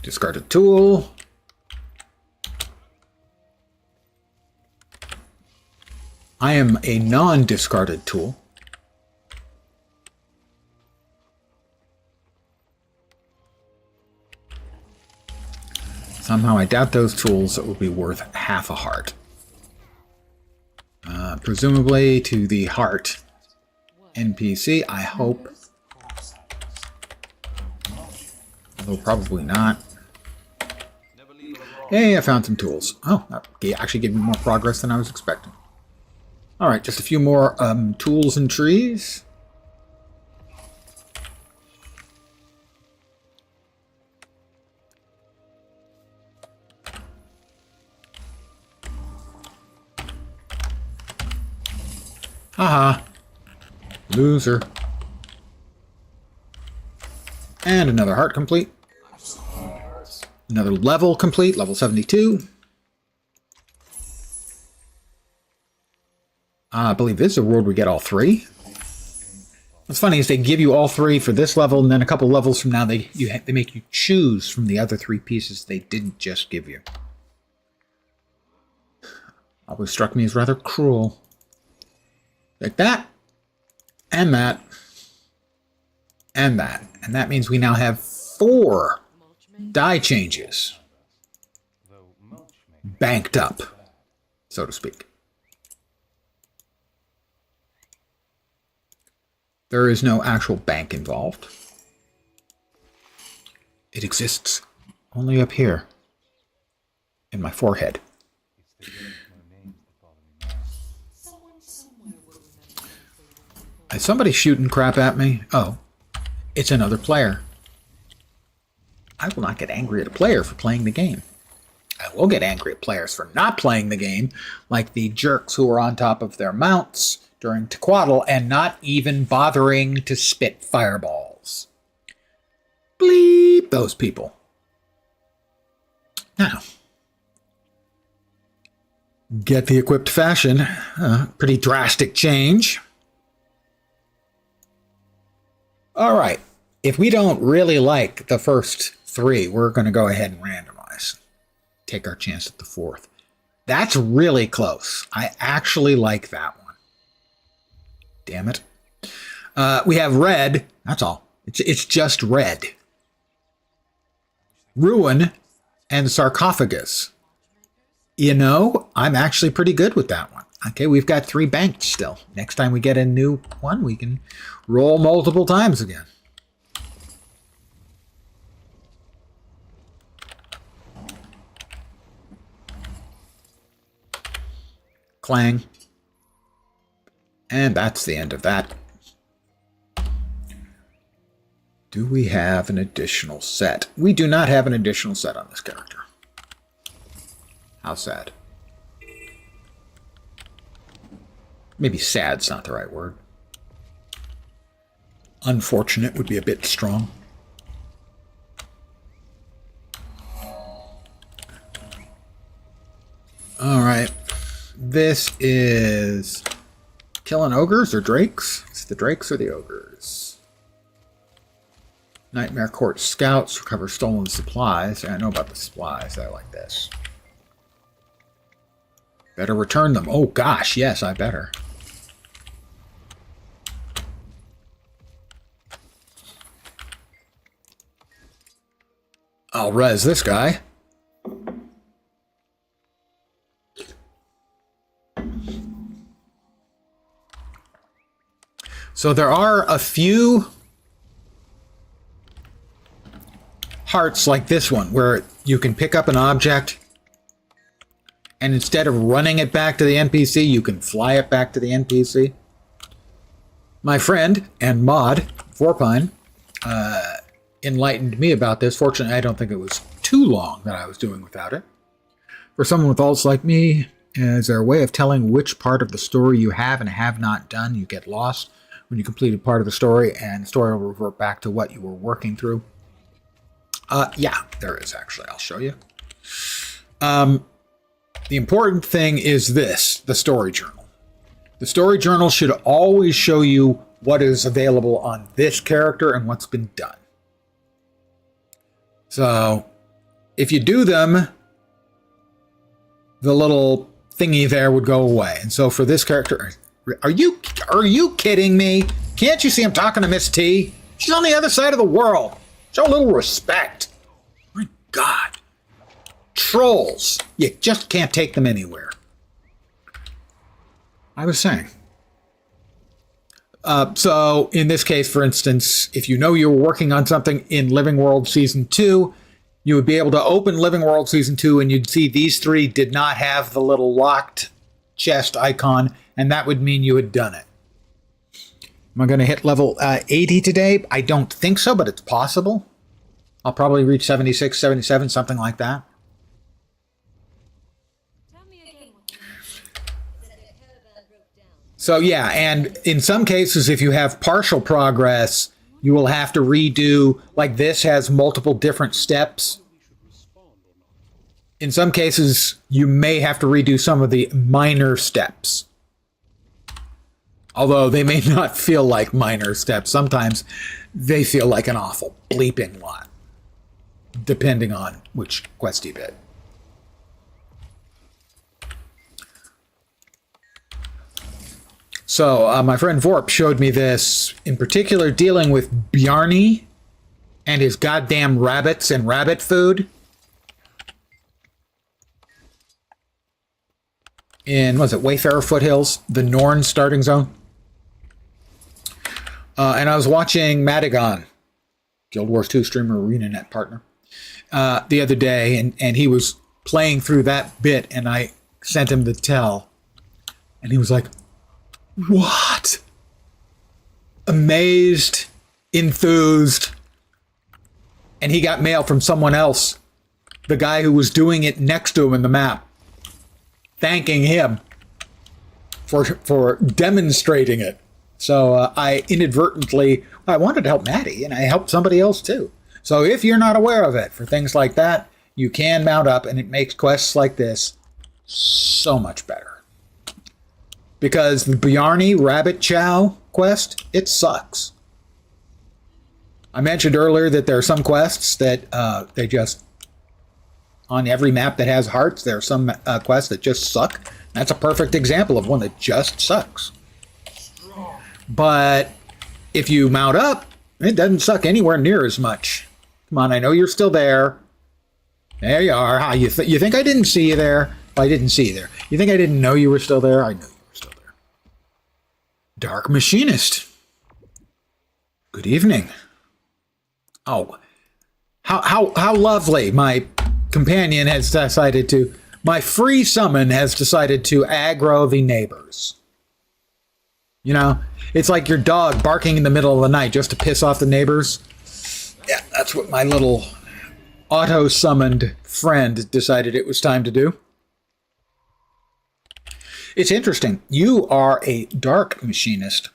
S1: Discard a tool. I am a non-discarded tool. Somehow I doubt those tools will be worth half a heart. Presumably to the heart NPC, I hope. Although probably not. Hey, I found some tools. Oh, that actually gave me more progress than I was expecting. Alright, just a few more tools and trees. Haha. Loser. And another heart complete. Another level complete, level 72. I believe this is a world we get all three. What's funny is they give you all three for this level, and then a couple levels from now they make you choose from the other three pieces they didn't just give you. Always struck me as rather cruel. Like that, and that, and that. And that means we now have 4 die changes banked up, so to speak. There is no actual bank involved. It exists only up here in my forehead. Is somebody shooting crap at me? Oh, it's another player. I will not get angry at a player for playing the game. I will get angry at players for not playing the game, like the jerks who are on top of their mounts during Tequatl and not even bothering to spit fireballs. Bleep those people. Now, get the equipped fashion. Pretty drastic change. All right. If we don't really like the first 3, we're going to go ahead and randomize. Take our chance at the 4th. That's really close. I actually like that one. Damn it. We have red. That's all. It's just red. Ruin and sarcophagus. You know, I'm actually pretty good with that one. Okay, we've got 3 banked still. Next time we get a new one, we can roll multiple times again. Clang. And that's the end of that. Do we have an additional set? We do not have an additional set on this character. How sad. Maybe sad's not the right word. Unfortunate would be a bit strong. All right. This is killing ogres or drakes? It's the drakes or the ogres. Nightmare Court Scouts recover stolen supplies. I know about the supplies. I like this. Better return them. Oh gosh, yes, I better. I'll res this guy. So there are a few hearts like this one where you can pick up an object and instead of running it back to the NPC, you can fly it back to the NPC. My friend and mod, Vorpine, enlightened me about this. Fortunately, I don't think it was too long that I was doing without it. For someone with alts like me, is there a way of telling which part of the story you have and have not done? You get lost when you complete a part of the story, and the story will revert back to what you were working through. Yeah, there is actually. I'll show you. The important thing is this, the story journal. The story journal should always show you what is available on this character and what's been done. So, if you do them, the little thingy there would go away. And so for this character, are you kidding me? Can't you see I'm talking to Miss T? She's on the other side of the world. Show a little respect. My God. Trolls. You just can't take them anywhere. I was saying. So in this case, for instance, if you know you were working on something in Living World Season 2, you would be able to open Living World Season 2 and you'd see these three did not have the little locked chest icon, and that would mean you had done it. Am I going to hit level 80 today? I don't think so, but it's possible. I'll probably reach 76, 77, something like that. So yeah, and in some cases, if you have partial progress, you will have to redo, like this has multiple different steps. In some cases, you may have to redo some of the minor steps. Although they may not feel like minor steps. Sometimes they feel like an awful bleeping lot, depending on which questy bit. So my friend Vorp showed me this, in particular dealing with Bjarni and his goddamn rabbits and rabbit food. In, was it Wayfarer Foothills, the Norn starting zone? And I was watching Madigan, Guild Wars 2 streamer, ArenaNet partner, the other day, and he was playing through that bit, and I sent him the tell, and he was like, what? Amazed, enthused, and he got mail from someone else, the guy who was doing it next to him in the map, thanking him for demonstrating it. So I inadvertently, I wanted to help Maddie, and I helped somebody else too. So if you're not aware of it, for things like that, you can mount up, and it makes quests like this so much better. Because the Bjarni Rabbit Chow quest, it sucks. I mentioned earlier that there are some quests that they just, on every map that has hearts, there are some quests that just suck. That's a perfect example of one that just sucks. But if you mount up, it doesn't suck anywhere near as much. Come on, I know you're still there. There you are. How, you think I didn't see you there? Well, I didn't see you there. You think I didn't know you were still there? I knew you were still there. Dark Machinist. Good evening. Oh, how lovely. My companion has decided to, my free summon has decided to aggro the neighbors. You know, it's like your dog barking in the middle of the night just to piss off the neighbors. Yeah, that's what my little auto-summoned friend decided it was time to do. It's interesting. You are a dark machinist.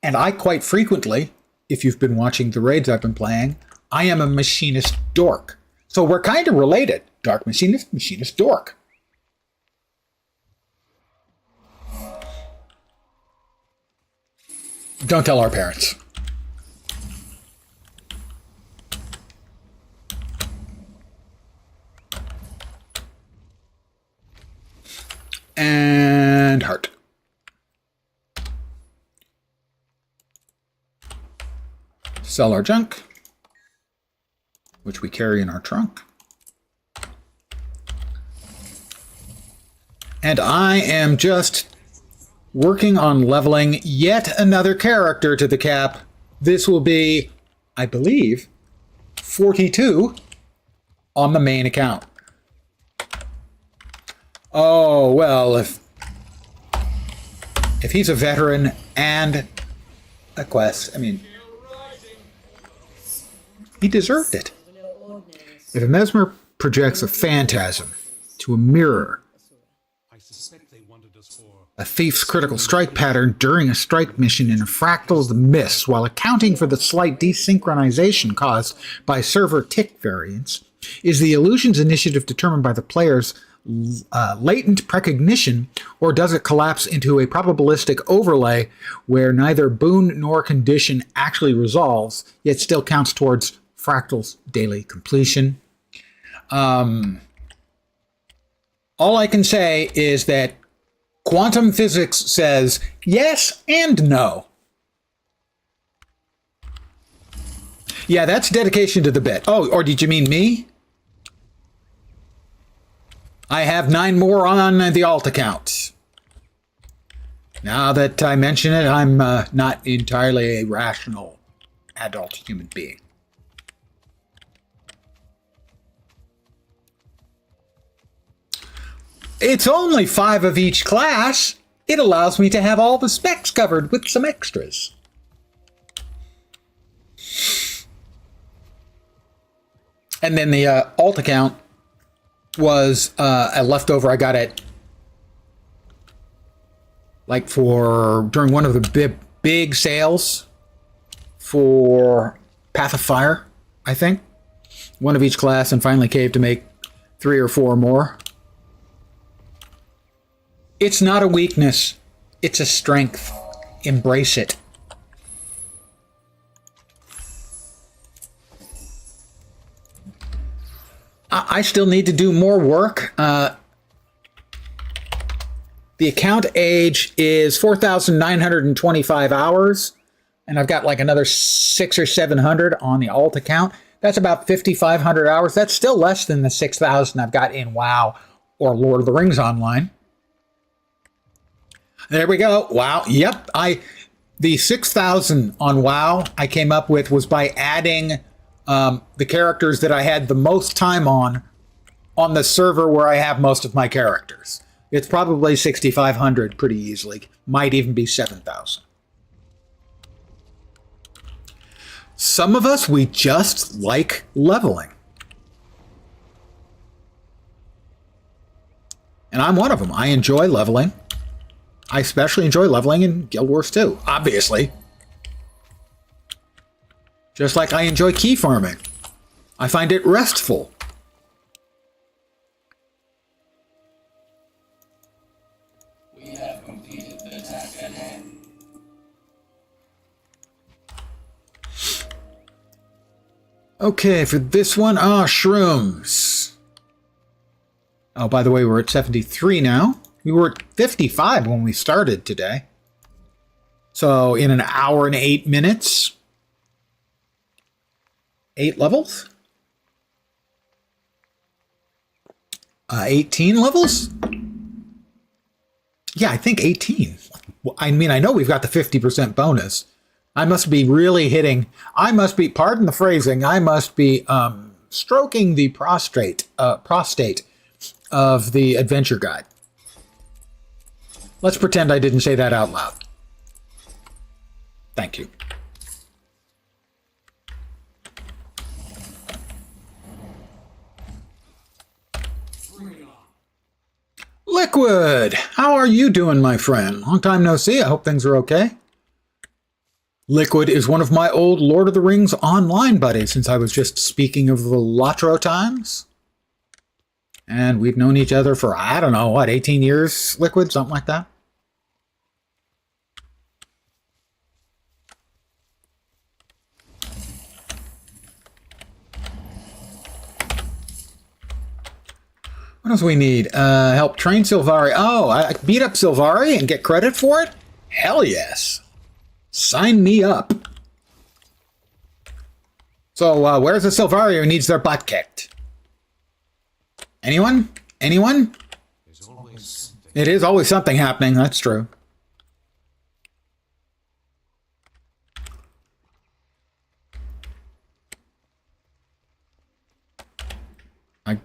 S1: And I quite frequently, if you've been watching the raids I've been playing, I am a machinist dork. So we're kind of related. Dark machinist, machinist dork. Don't tell our parents. And heart. Sell our junk, which we carry in our trunk. And I am just working on leveling yet another character to the cap. This will be, I believe, 42 on the main account. Oh, well, if he's a veteran and a quest, I mean, he deserved it. If a Mesmer projects a phantasm to a mirror, a thief's critical strike pattern during a strike mission in a fractal of the mist, while accounting for the slight desynchronization caused by server tick variance, is the illusion's initiative determined by the player's latent precognition, or does it collapse into a probabilistic overlay where neither boon nor condition actually resolves, yet still counts towards Fractal's daily completion? All I can say is that quantum physics says yes and no. Yeah, that's dedication to the bit. Oh, or did you mean me? I have 9 more on the alt account. Now that I mention it, I'm not entirely a rational adult human being. It's only 5 of each class. It allows me to have all the specs covered with some extras. And then the alt account was a leftover. I got it like during one of the big sales for Path of Fire, I think. One of each class, and finally caved to make 3 or 4 more. It's not a weakness. It's a strength. Embrace it. I still need to do more work. The account age is 4,925 hours, and I've got like another 600 or 700 on the alt account. That's about 5,500 hours. That's still less than the 6,000 I've got in WoW or Lord of the Rings Online. There we go. Wow. Yep. The 6,000 on WoW I came up with was by adding the characters that I had the most time on the server where I have most of my characters. It's probably 6,500 pretty easily. Might even be 7,000. Some of us, we just like leveling. And I'm one of them. I enjoy leveling. I especially enjoy leveling in Guild Wars 2, obviously. Just like I enjoy key farming. I find it restful.
S4: We have completed the task at hand.
S1: Okay, for this one, shrooms. Oh, by the way, we're at 73 now. We were at 55 when we started today. So in an hour and 8 minutes, 8 levels? 18 levels? Yeah, I think 18. I mean, I know we've got the 50% bonus. I must be really hitting, pardon the phrasing, I must be stroking the prostate of the adventure guide. Let's pretend I didn't say that out loud. Thank you. Liquid, how are you doing, my friend? Long time no see. I hope things are okay. Liquid is one of my old Lord of the Rings online buddies since I was just speaking of the Latro times. And we've known each other for, I don't know, what, 18 years, Liquid? Something like that. What else we need? Help train Sylvari. Oh, I beat up Sylvari and get credit for it? Hell yes. Sign me up. So, where's the Sylvari who needs their butt kicked? Anyone? Anyone? It is always something happening, that's true.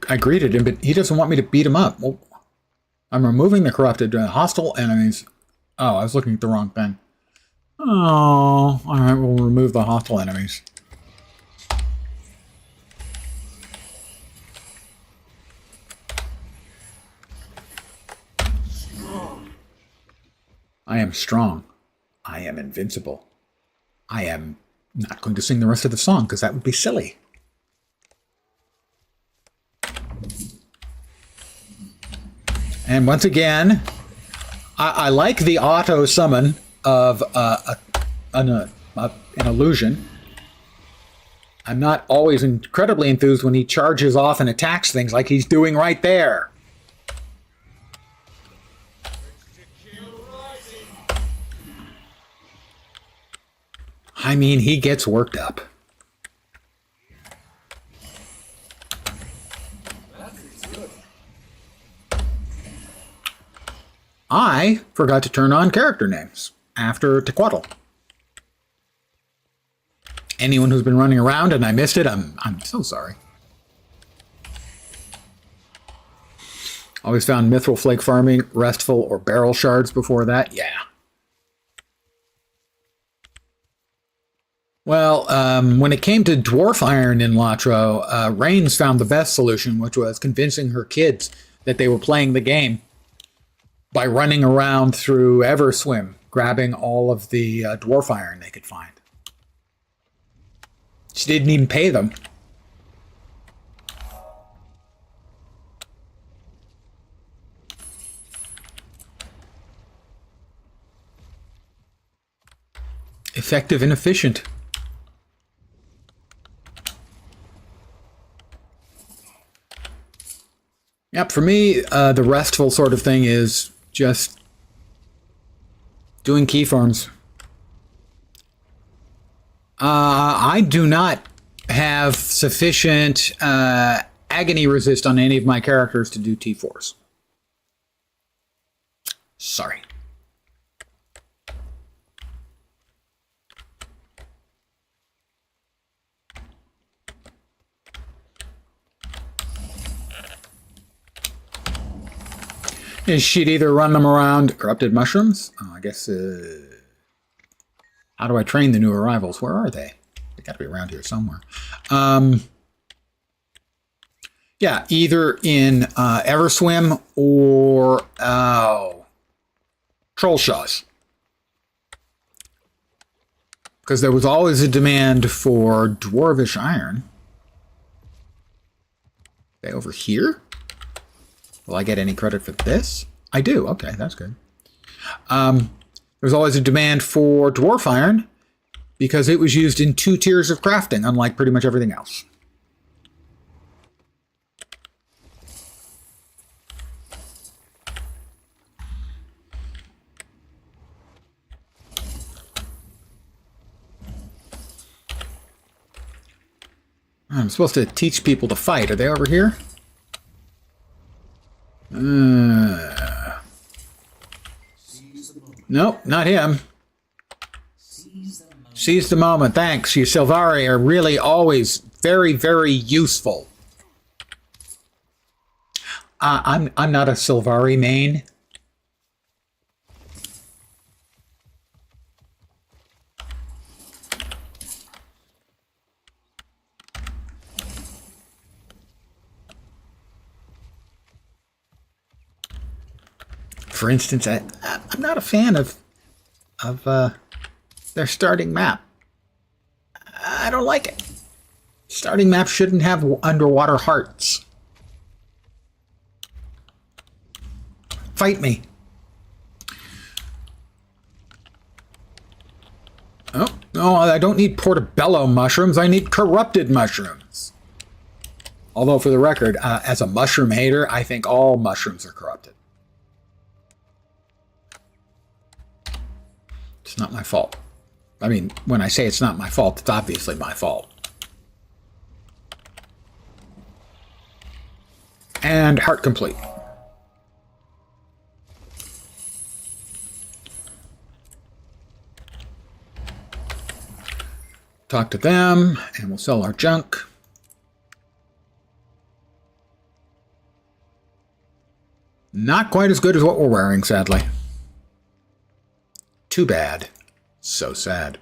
S1: I greeted him, but he doesn't want me to beat him up. Well, I'm removing the corrupted hostile enemies. Oh, I was looking at the wrong thing. Oh, all right, we'll remove the hostile enemies. I am strong. I am invincible. I am not going to sing the rest of the song because that would be silly. And once again, I like the auto summon of an illusion. I'm not always incredibly enthused when he charges off and attacks things like he's doing right there. I mean, he gets worked up. I forgot to turn on character names after Tequatl. Anyone who's been running around and I missed it, I'm so sorry. Always found mithril flake farming restful or barrel shards before that. Yeah. Well, when it came to dwarf iron in Latro, Rains found the best solution, which was convincing her kids that they were playing the game by running around through Everswim, grabbing all of the dwarf iron they could find. She didn't even pay them. Effective and efficient. Yep, for me, the restful sort of thing is just doing key farms. I do not have sufficient agony resist on any of my characters to do T4s. Sorry. She'd either run them around corrupted mushrooms. Oh, I guess. How do I train the new arrivals? Where are they? They got to be around here somewhere. Yeah, either in Everswim or Trollshaws. Because there was always a demand for dwarvish iron. Are they over here? Will I get any credit for this? I do. Okay, that's good. There's always a demand for dwarf iron because it was used in 2 tiers of crafting, unlike pretty much everything else. I'm supposed to teach people to fight. Are they over here? Nope, not him. Seize the moment. Thanks. You Silvari are really always very, very useful. I'm not a Silvari main. For instance, I'm not a fan of their starting map. I don't like it. Starting maps shouldn't have underwater hearts. Fight me. Oh, no, I don't need portobello mushrooms. I need corrupted mushrooms. Although, for the record, as a mushroom hater, I think all mushrooms are corrupted. It's not my fault. I mean, when I say it's not my fault, it's obviously my fault. And heart complete. Talk to them, and we'll sell our junk. Not quite as good as what we're wearing, sadly. Too bad. So sad.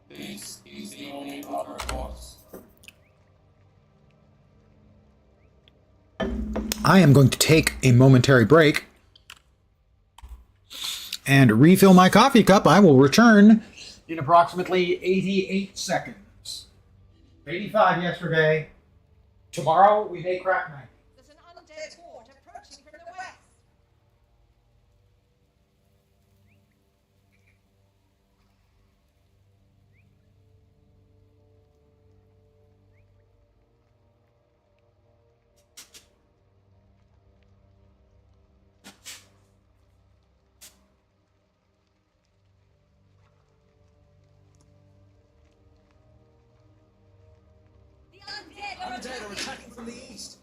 S4: This is the only proper course.
S1: I am going to take a momentary break and refill my coffee cup. I will return in approximately 88 seconds. 85 yesterday. Tomorrow we may crack 90.
S2: There's an undead horde approaching from the west.
S3: the east.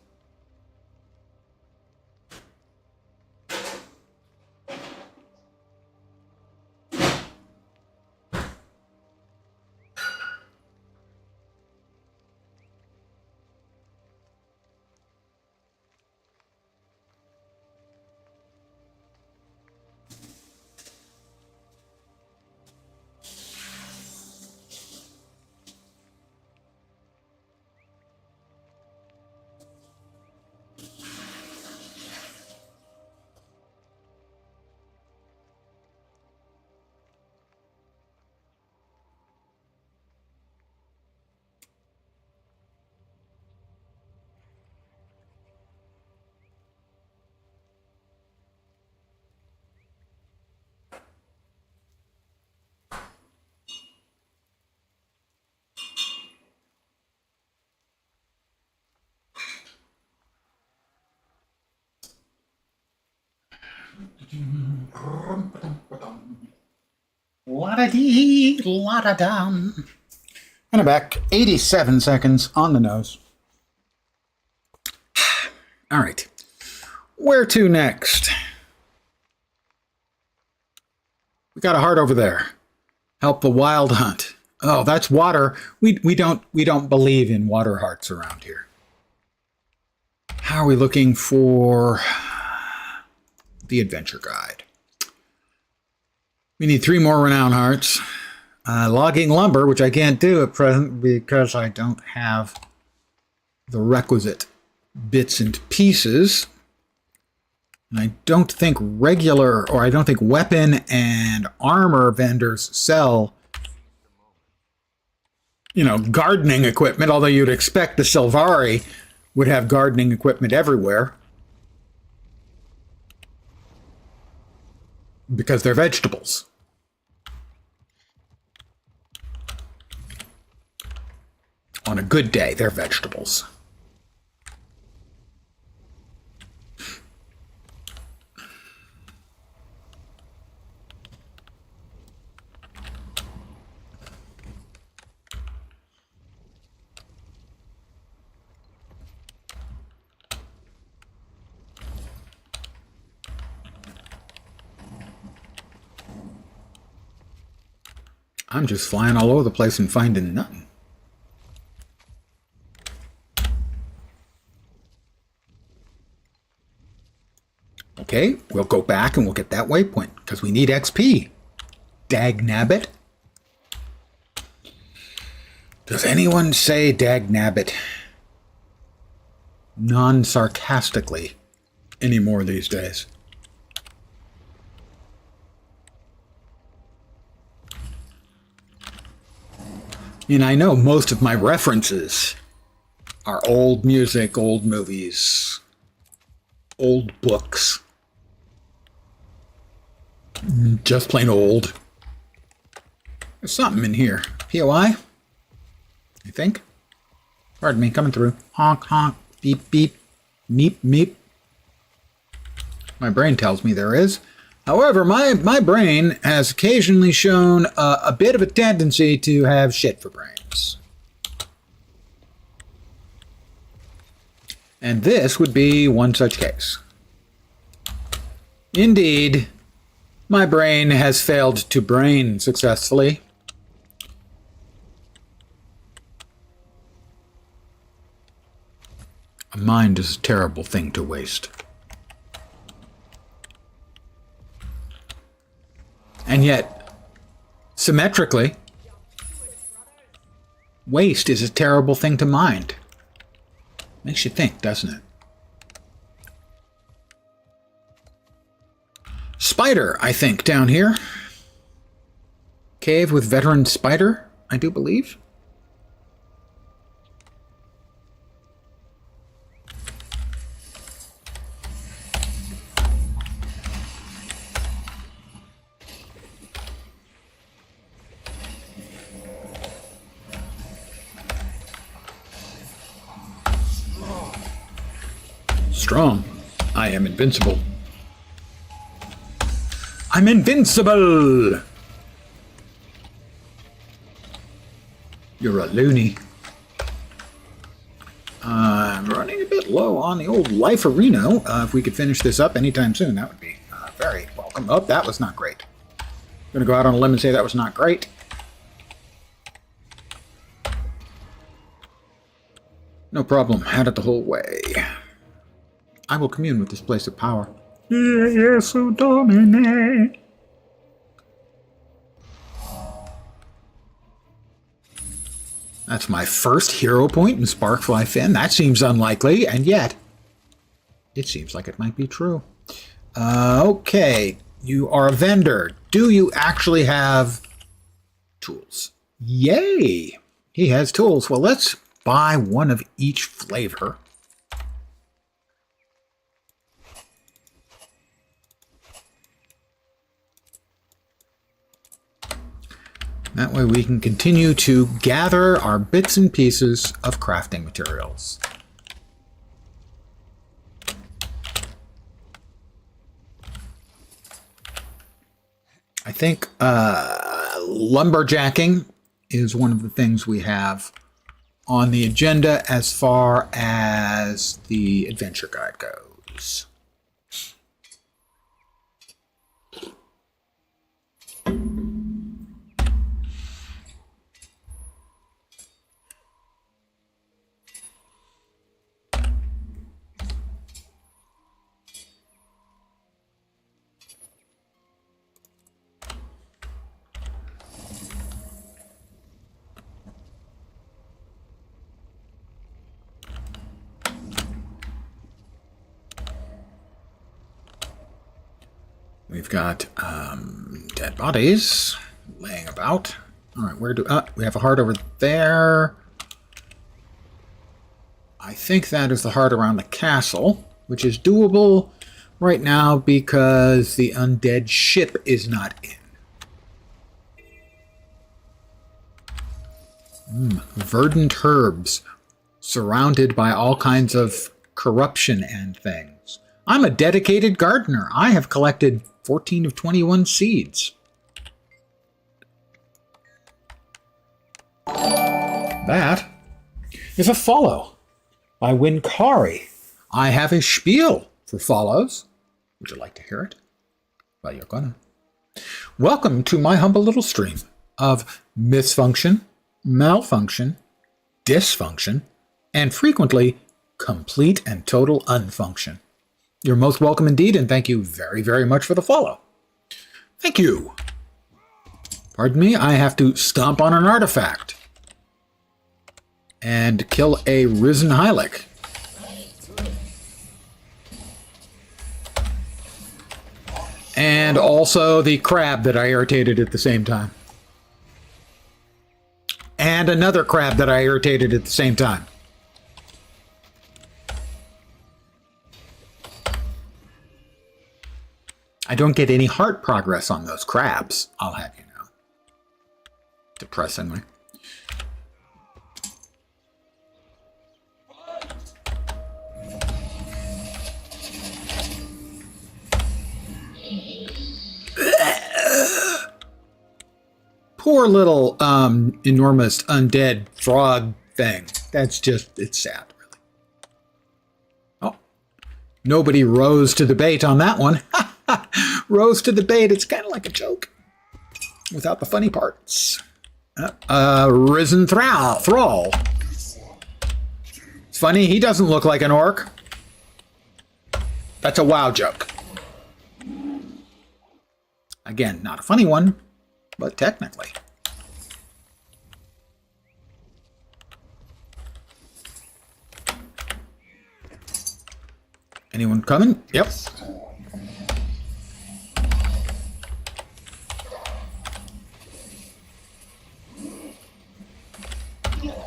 S1: La-da-dee, la-da-dum. And I'm back. 87 seconds on the nose. All right. Where to next? We got a heart over there. Help the wild hunt. Oh, that's water. We don't believe in water hearts around here. How are we looking for the adventure guide? We need 3 more renown hearts. Logging lumber, which I can't do at present because I don't have the requisite bits and pieces. And I don't think weapon and armor vendors sell, gardening equipment, although you'd expect the Sylvari would have gardening equipment everywhere because they're vegetables. On a good day, they're vegetables. I'm just flying all over the place and finding nothing. Okay, we'll go back and we'll get that waypoint because we need XP. Dagnabbit. Does anyone say Dagnabbit non-sarcastically anymore these days? And I know most of my references are old music, old movies, old books. Just plain old. There's something in here. POI? I think. Pardon me, coming through. Honk, honk, beep, beep, meep, meep. My brain tells me there is. However, my brain has occasionally shown a bit of a tendency to have shit for brains. And this would be one such case. Indeed, my brain has failed to brain successfully. A mind is a terrible thing to waste. And yet, symmetrically, waste is a terrible thing to mind. Makes you think, doesn't it? Spider, I think, down here. Cave with veteran spider, I do believe. Strong. I am invincible. I'm invincible! You're a loony. I'm running bit low on the old life arena. If we could finish this up anytime soon, that would be very welcome. Oh, that was not great. I'm going to go out on a limb and say that was not great. No problem. Had it the whole way. I will commune with this place of power. Yes, so dominate. That's my first hero point in Sparkfly Fen. That seems unlikely, and yet it seems like it might be true. Okay, you are a vendor. Do you actually have tools? Yay! He has tools. Well, let's buy one of each flavor. That way we can continue to gather our bits and pieces of crafting materials. I think lumberjacking is one of the things we have on the agenda as far as the adventure guide goes. We've got dead bodies laying about. All right, where do we have a heart over there? I think that is the heart around the castle, which is doable right now because the undead ship is not in. Verdant herbs, surrounded by all kinds of corruption and things. I'm a dedicated gardener. I have collected 14 of 21 seeds. That is a follow by Winkari. I have a spiel for follows. Would you like to hear it? Well, you're gonna. Welcome to my humble little stream of misfunction, malfunction, dysfunction, and frequently complete and total unfunction. You're most welcome indeed, and thank you very, very much for the follow. Thank you. Pardon me, I have to stomp on an artifact and kill a risen Hylic. And also the crab that I irritated at the same time. And another crab that I irritated at the same time. I don't get any heart progress on those crabs, I'll have you know. Depressingly. Poor little enormous undead frog thing. That's just, it's sad, really. Oh, nobody rose to the bait on that one. Rose to the bait. It's kind of like a joke without the funny parts. Risen Thrall. It's funny, he doesn't look like an orc. That's a WoW joke. Again, not a funny one, but technically. Anyone coming? Yep.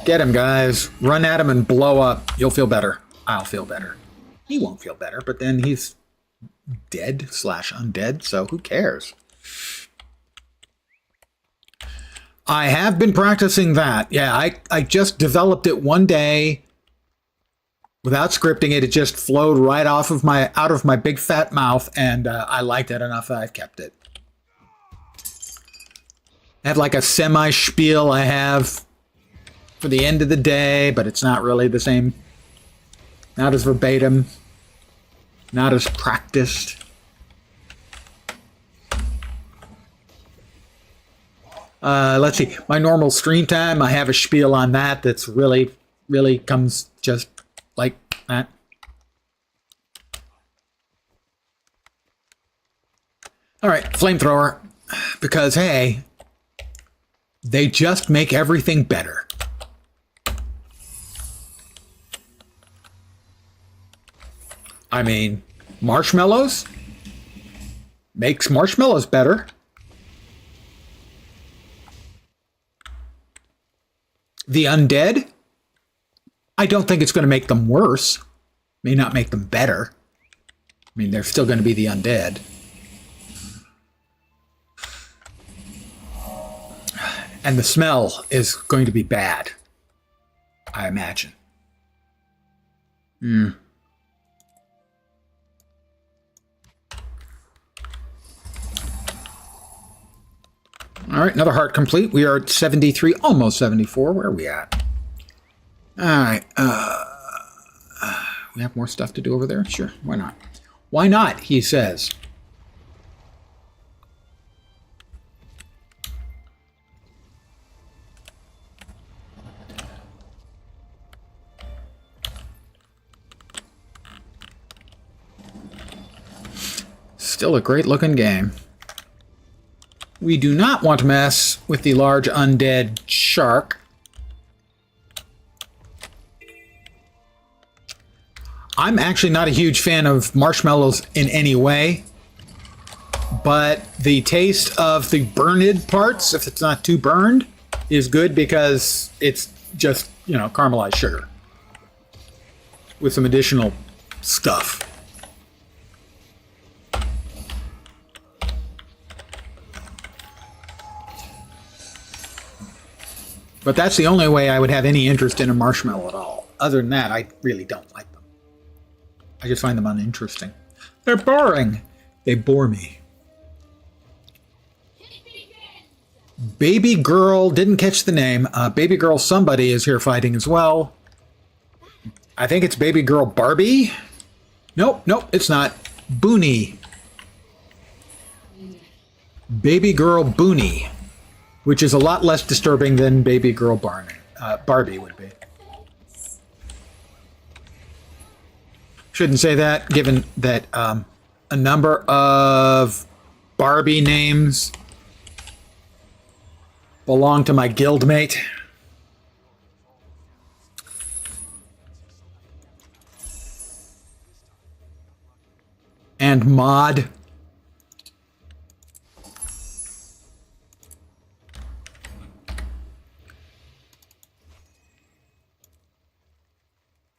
S1: Get him, guys. Run at him and blow up. You'll feel better. I'll feel better. He won't feel better, but then he's dead / undead, so who cares? I have been practicing that. Yeah, I just developed it one day without scripting it. It just flowed right out of my big fat mouth, and I liked it enough that I've kept it. I have like a semi-spiel I have for the end of the day, but it's not really the same Not as verbatim. Not as practiced. Let's see. My normal stream time, I have a spiel on that that's really comes just like that. All right, flamethrower. Because, hey, they just make everything better. I mean, marshmallows makes marshmallows better. The undead, I don't think it's going to make them worse. May not make them better. I mean, they're still going to be the undead. And the smell is going to be bad, I imagine. All right, another heart complete. We are at 73, almost 74. Where are we at? All right. We have more stuff to do over there? Sure, why not? Why not, he says. Still a great looking game. We do not want to mess with the large undead shark. I'm actually not a huge fan of marshmallows in any way, but the taste of the burned parts, if it's not too burned, is good because it's just, you know, caramelized sugar with some additional stuff. But that's the only way I would have any interest in a marshmallow at all. Other than that, I really don't like them. I just find them uninteresting. They're boring. They bore me. Baby girl, didn't catch the name. Baby girl somebody is here fighting as well. I think it's baby girl Barbie. Nope, it's not. Booney. Baby girl Booney. Which is a lot less disturbing than baby girl Barbie would be. Shouldn't say that, given that a number of Barbie names belong to my guildmate. And Maud.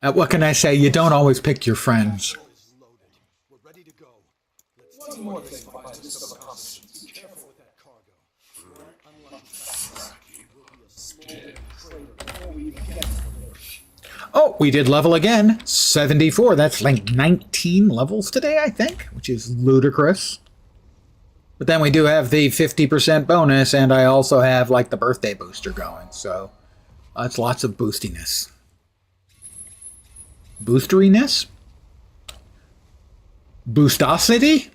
S1: What can I say? You don't always pick your friends. Oh, we did level again. 74. That's like 19 levels today, I think, which is ludicrous. But then we do have the 50% bonus, and I also have like the birthday booster going. So that's lots of boostiness. Boosteriness? Boostosity?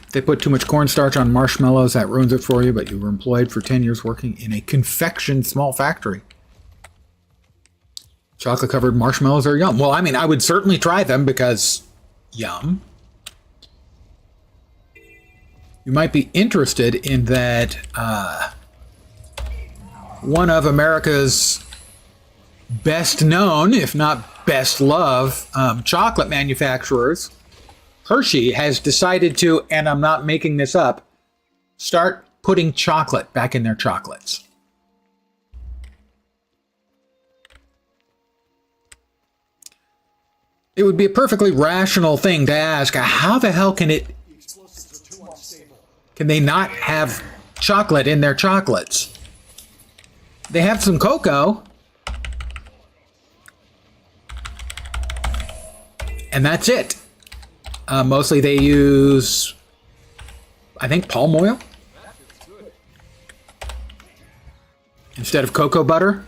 S1: If they put too much cornstarch on marshmallows, that ruins it for you, but you were employed for 10 years working in a confection small factory. Chocolate-covered marshmallows are yum. Well, I mean, I would certainly try them because yum. You might be interested in that one of America's best known, if not best loved, chocolate manufacturers, Hershey, has decided to, and I'm not making this up, start putting chocolate back in their chocolates. It would be a perfectly rational thing to ask, how the hell can they not have chocolate in their chocolates? They have some cocoa. And that's it. Mostly they use, I think, palm oil. instead of cocoa butter.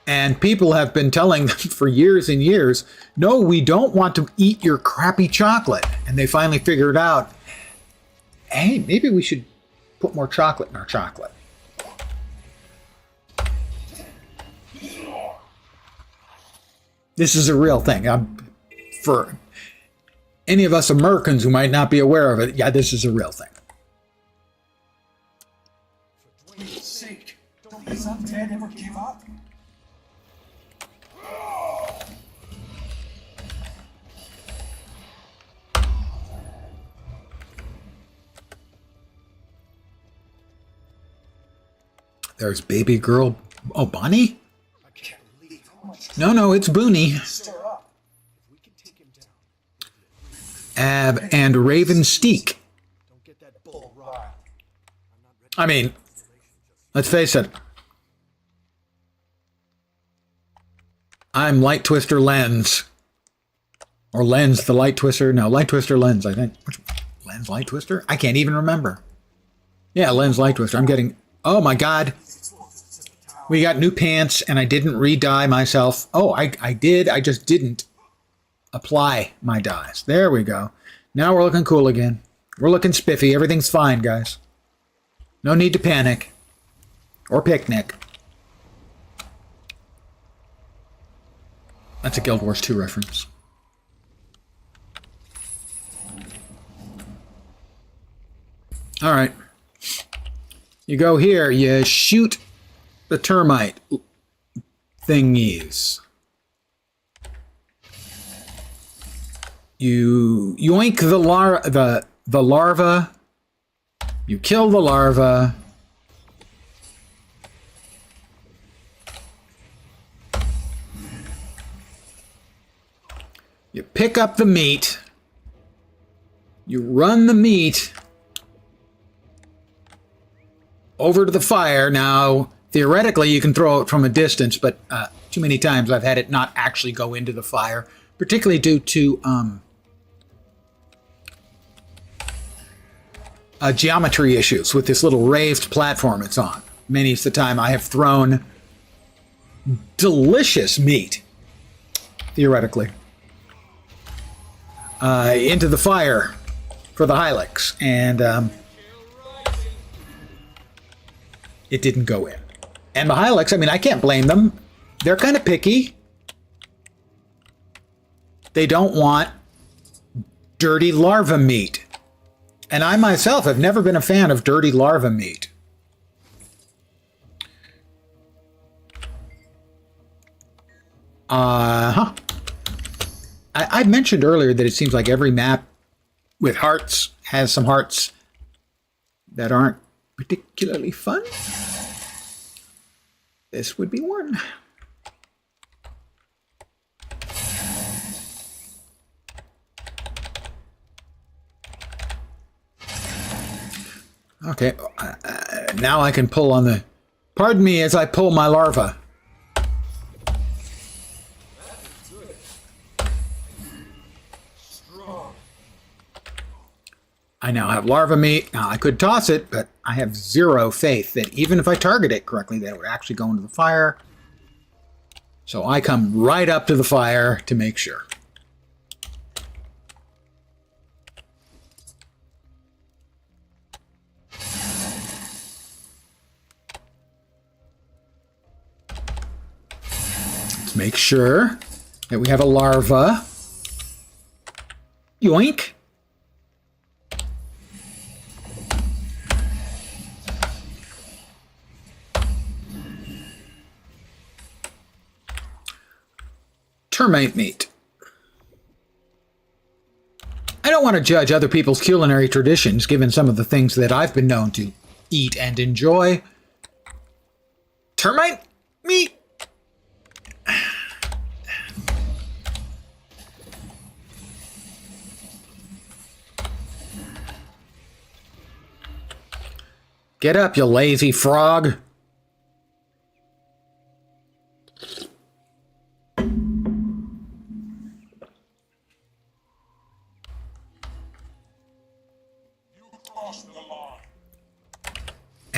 S1: And people have been telling them for years and years, no, we don't want to eat your crappy chocolate. And they finally figured out, hey, maybe we should put more chocolate in our chocolate. This is a real thing. For any of us Americans who might not be aware of it, yeah, this is a real thing.
S3: For Dwayne's sake, don't these undead ever give up?
S1: There's baby girl. Oh, Bonnie?
S3: I can't believe how much
S1: No, it's Booney.
S3: stir up. If we can take him down,
S1: Ab and Raven Steak.
S3: don't get that bull riled.
S1: I mean, let's face it. I'm Light Twister Lens. Or Lens the Light Twister. No, Light Twister Lens, I think. Which Lens Light Twister? I can't even remember. Yeah, Lens Light Twister. I'm getting... Oh my god. We got new pants and I didn't re-dye myself. Oh, I did. I just didn't apply my dyes. There we go. Now we're looking cool again. We're looking spiffy. Everything's fine, guys. No need to panic. Or picnic. That's a Guild Wars 2 reference. Alright. You go here, you shoot the termite thingies. You yoink the larva. You kill the larva. You pick up the meat. You run the meat over to the fire. Now, theoretically, you can throw it from a distance, but too many times I've had it not actually go into the fire, particularly due to geometry issues with this little raised platform it's on. Many of the time I have thrown delicious meat, theoretically, into the fire for the Hylix, and it didn't go in. And the Hylix, I mean, I can't blame them. They're kind of picky. They don't want dirty larva meat. And I myself have never been a fan of dirty larva meat. I mentioned earlier that it seems like every map with hearts has some hearts that aren't particularly fun. This would be one. Okay, now I can pull on the... Pardon me as I pull my larva. I now have larva meat. Now, I could toss it, but I have zero faith that even if I target it correctly, that it would actually go into the fire. So I come right up to the fire to make sure. Let's make sure that we have a larva. Yoink. Termite meat. I don't want to judge other people's culinary traditions, given some of the things that I've been known to eat and enjoy. Termite meat? Get up, you lazy frog.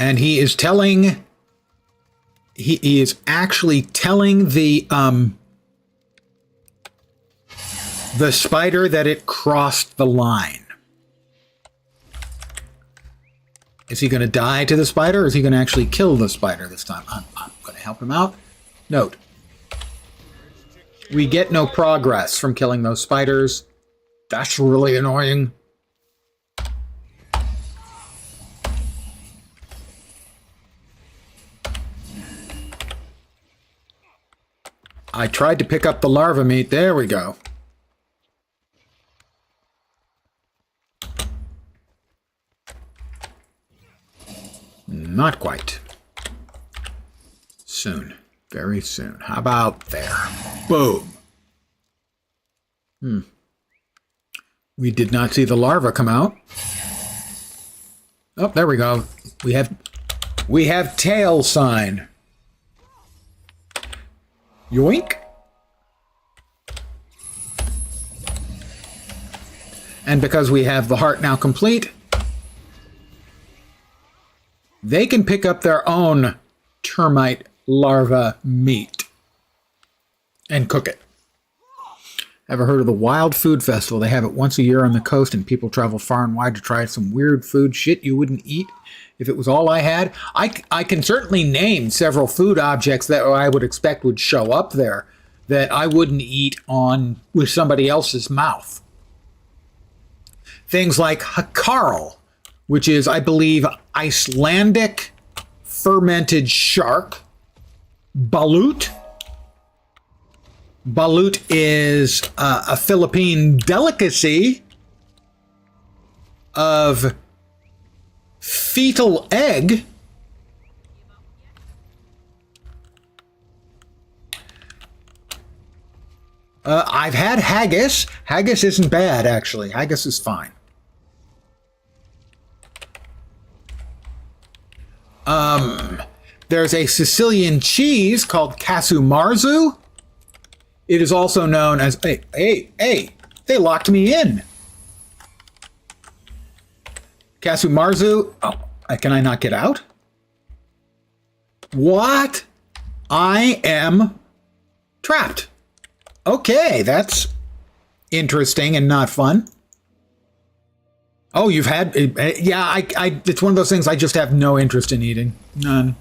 S1: And he is telling... He is actually telling the spider that it crossed the line. Is he going to die to the spider, or is he going to actually kill the spider this time? I'm going to help him out. Note. We get no progress from killing those spiders. That's really annoying. I tried to pick up the larva meat. There we go. Not quite. Soon. Very soon. How about there? Boom. We did not see the larva come out. Oh, there we go. We have tail sign. Yoink. And because we have the heart now complete, they can pick up their own termite larva meat and cook it. Ever heard of the Wild Food Festival? They have it once a year on the coast, and people travel far and wide to try some weird food shit you wouldn't eat if it was all I had. I can certainly name several food objects that I would expect would show up there that I wouldn't eat on with somebody else's mouth. Things like hakarl, which is, I believe, Icelandic fermented shark. Balut. Balut is a Philippine delicacy of fetal egg. I've had haggis. Haggis isn't bad, actually. Haggis is fine. There's a Sicilian cheese called Casumarzu. It is also known as... Hey, they locked me in. Casumarzu... Oh, can I not get out? What? I am trapped. Okay, that's interesting and not fun. Oh, you've had... Yeah, it's one of those things I just have no interest in eating. None.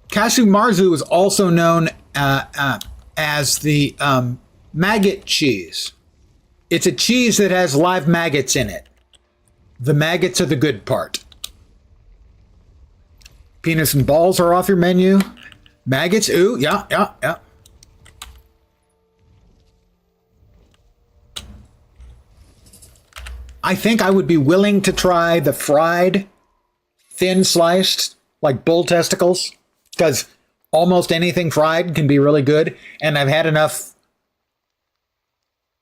S1: Casumarzu is also known as the maggot cheese. It's a cheese that has live maggots in it. The maggots are the good part. Penis and balls are off your menu. Maggots, ooh, yeah. I think I would be willing to try the fried, thin sliced, like bull testicles, because almost anything fried can be really good, and I've had enough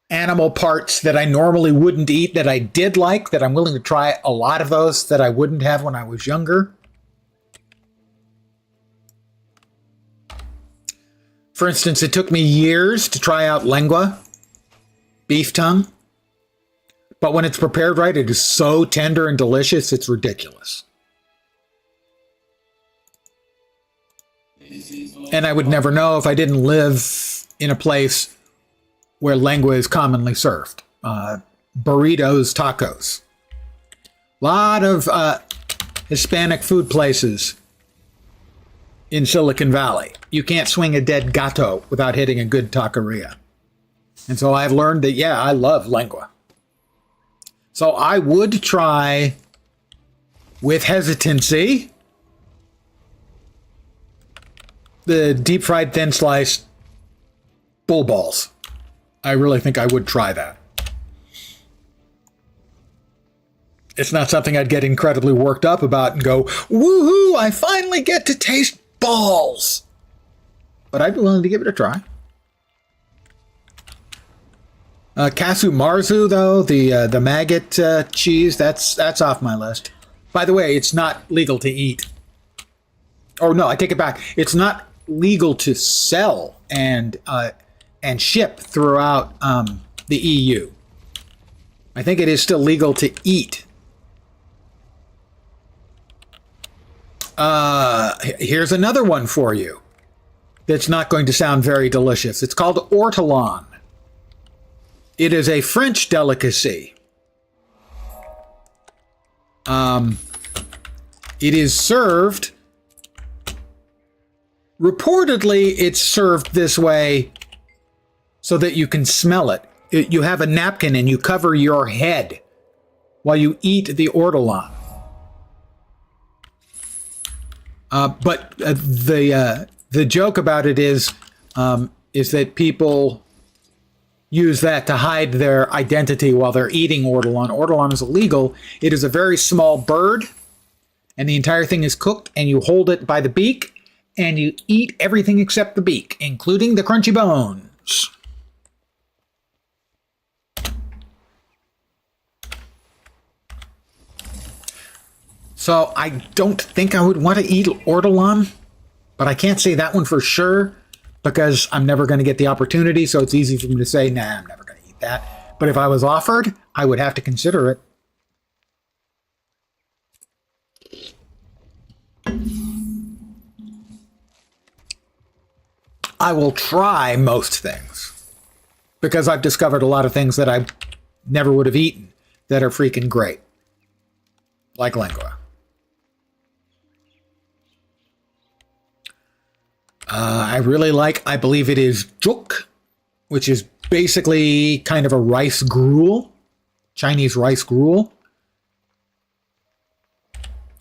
S1: animal parts that I normally wouldn't eat that I did like, that I'm willing to try a lot of those that I wouldn't have when I was younger. For instance, it took me years to try out lengua, beef tongue. But when it's prepared right, it is so tender and delicious, it's ridiculous. And I would never know if I didn't live in a place where lengua is commonly served. Burritos, tacos. A lot of Hispanic food places in Silicon Valley. You can't swing a dead gato without hitting a good taqueria. And so I've learned that, yeah, I love lengua. So I would try, with hesitancy, the deep fried thin sliced bull balls. I really think I would try that. It's not something I'd get incredibly worked up about and go, woohoo, I finally get to taste balls. But I'd be willing to give it a try. Casumarzu, though, the maggot cheese, that's off my list. By the way, it's not legal to eat. Oh no, I take it back. It's not legal to sell and ship throughout the EU. I think it is still legal to eat. Here's another one for you that's not going to sound very delicious. It's called ortolan. It is a French delicacy. It is served. Reportedly, it's served this way so that you can smell it. You have a napkin and you cover your head while you eat the ortolan. But the joke about it is that people use that to hide their identity while they're eating ortolan. Ortolan is illegal. It is a very small bird, and the entire thing is cooked, and you hold it by the beak, and you eat everything except the beak, including the crunchy bones. So I don't think I would want to eat ortolan, but I can't say that one for sure because I'm never going to get the opportunity, so it's easy for me to say, nah, I'm never going to eat that. But if I was offered, I would have to consider it. I will try most things because I've discovered a lot of things that I never would have eaten that are freaking great, like lingua. I really like, I believe it is juk, which is basically kind of a rice gruel, Chinese rice gruel. A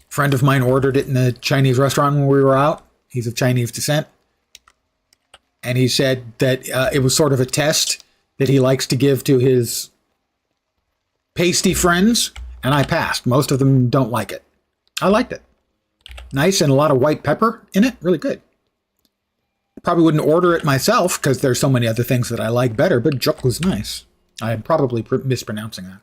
S1: friend of mine ordered it in a Chinese restaurant when we were out. He's of Chinese descent. And he said that it was sort of a test that he likes to give to his pasty friends, and I passed. Most of them don't like it. I liked it. Nice and a lot of white pepper in it. Really good. Probably wouldn't order it myself because there's so many other things that I like better, but juk was nice. I am probably mispronouncing that.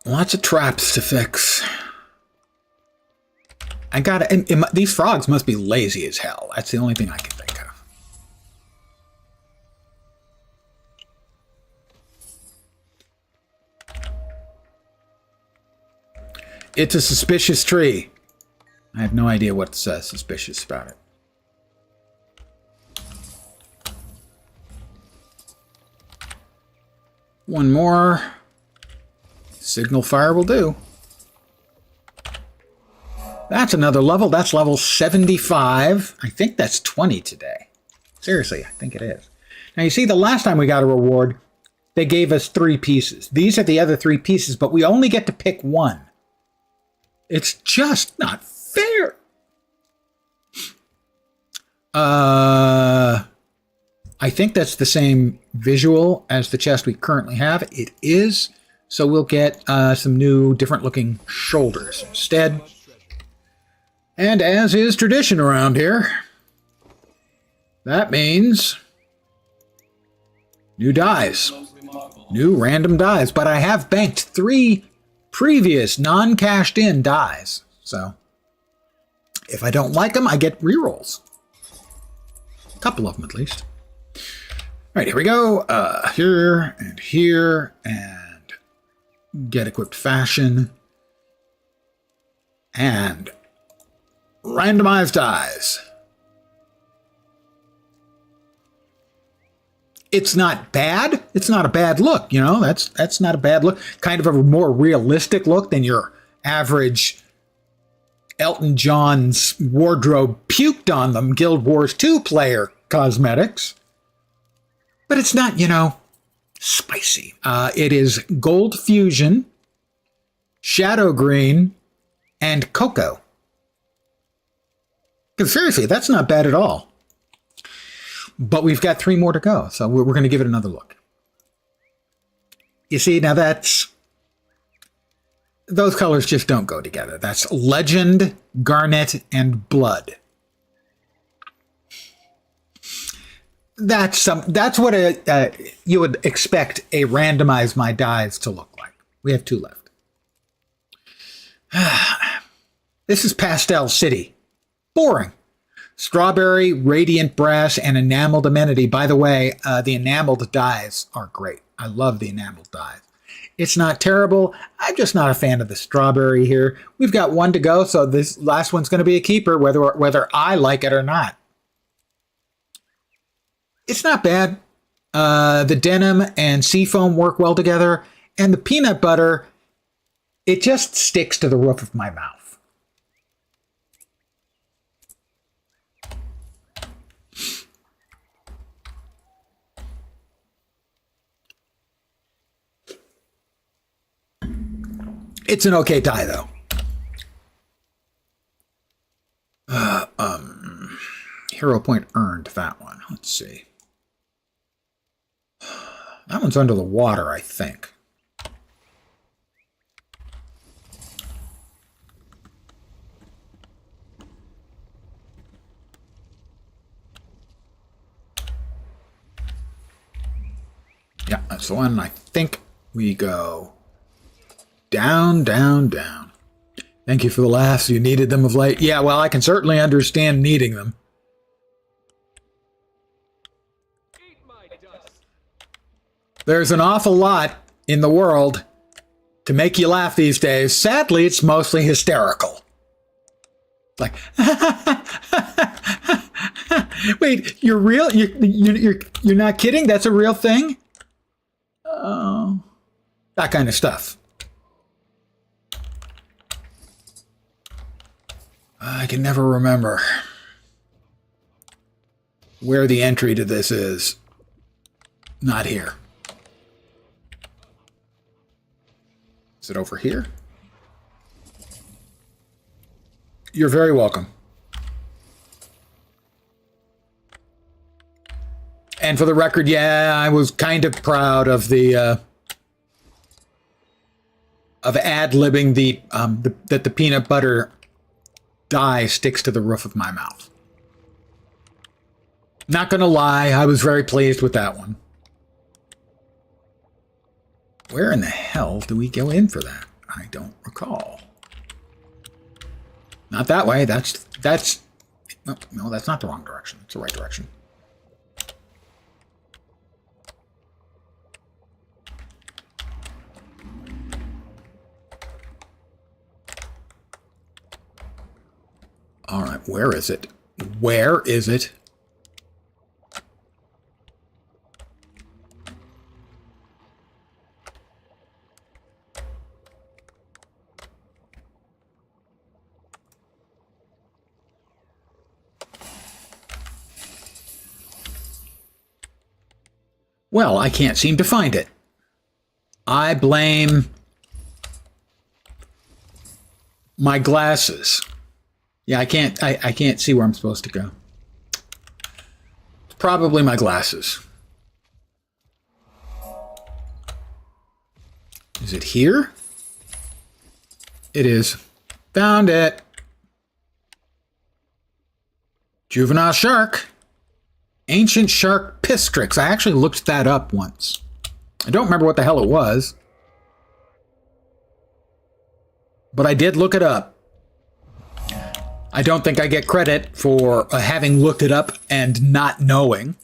S1: Lots of traps to fix. I gotta, and these frogs must be lazy as hell. That's the only thing I can think of. It's a suspicious tree. I have no idea what's suspicious about it. One more. Signal fire will do. That's another level. That's level 75. I think that's 20 today. Seriously, I think it is. Now, you see, the last time we got a reward, they gave us 3 pieces. These are the other 3 pieces, but we only get to pick one. It's just not fair. I think that's the same visual as the chest we currently have. It is. So we'll get some new, different-looking shoulders instead. And as is tradition around here, that means new dies, new random dies. But I have banked 3 previous non-cashed-in dies. So if I don't like them, I get rerolls. A couple of them, at least. All right, here we go. Here, and get equipped fashion. And randomized dies. It's not bad. It's not a bad look, you know. That's not a bad look. Kind of a more realistic look than your average Elton John's wardrobe puked on them Guild Wars 2 player cosmetics. But it's not, you know, spicy. It is gold fusion, shadow green, and cocoa. Because seriously, that's not bad at all. But we've got 3 more to go, so we're going to give it another look. You see, now those colors just don't go together. That's legend, garnet, and blood. That's what you would expect a randomize my dies to look like. We have 2 left. This is Pastel City. Boring. Strawberry, radiant brass, and enameled amenity. By the way, the enameled dyes are great. I love the enameled dyes. It's not terrible. I'm just not a fan of the strawberry here. We've got one to go, so this last one's going to be a keeper, whether I like it or not. It's not bad. The denim and seafoam work well together, and the peanut butter, it just sticks to the roof of my mouth. It's an okay dye, though. Hero point earned, that one. Let's see. That one's under the water, I think. Yeah, that's the one. I think we go down, down, down. Thank you for the laughs. You needed them of late. Yeah, well, I can certainly understand needing them. There's an awful lot in the world to make you laugh these days. Sadly, it's mostly hysterical. Like, wait, you're real? You're not kidding? That's a real thing? Oh, that kind of stuff. I can never remember where the entry to this is. Not here. Is it over here? You're very welcome. And for the record, yeah, I was kind of proud of the of ad-libbing that the peanut butter dye sticks to the roof of my mouth. Not gonna lie, I was very pleased with that one. Where in the hell do we go in for that? I don't recall. Not that way. That's no, that's not the wrong direction. It's the right direction. All right, where is it? Where is it? Well, I can't seem to find it. I blame my glasses. Yeah, I can't see where I'm supposed to go. It's probably my glasses. Is it here? It is. Found it. Juvenile shark. Ancient shark pistrix. I actually looked that up once. I don't remember what the hell it was, but I did look it up. I don't think I get credit for having looked it up and not knowing.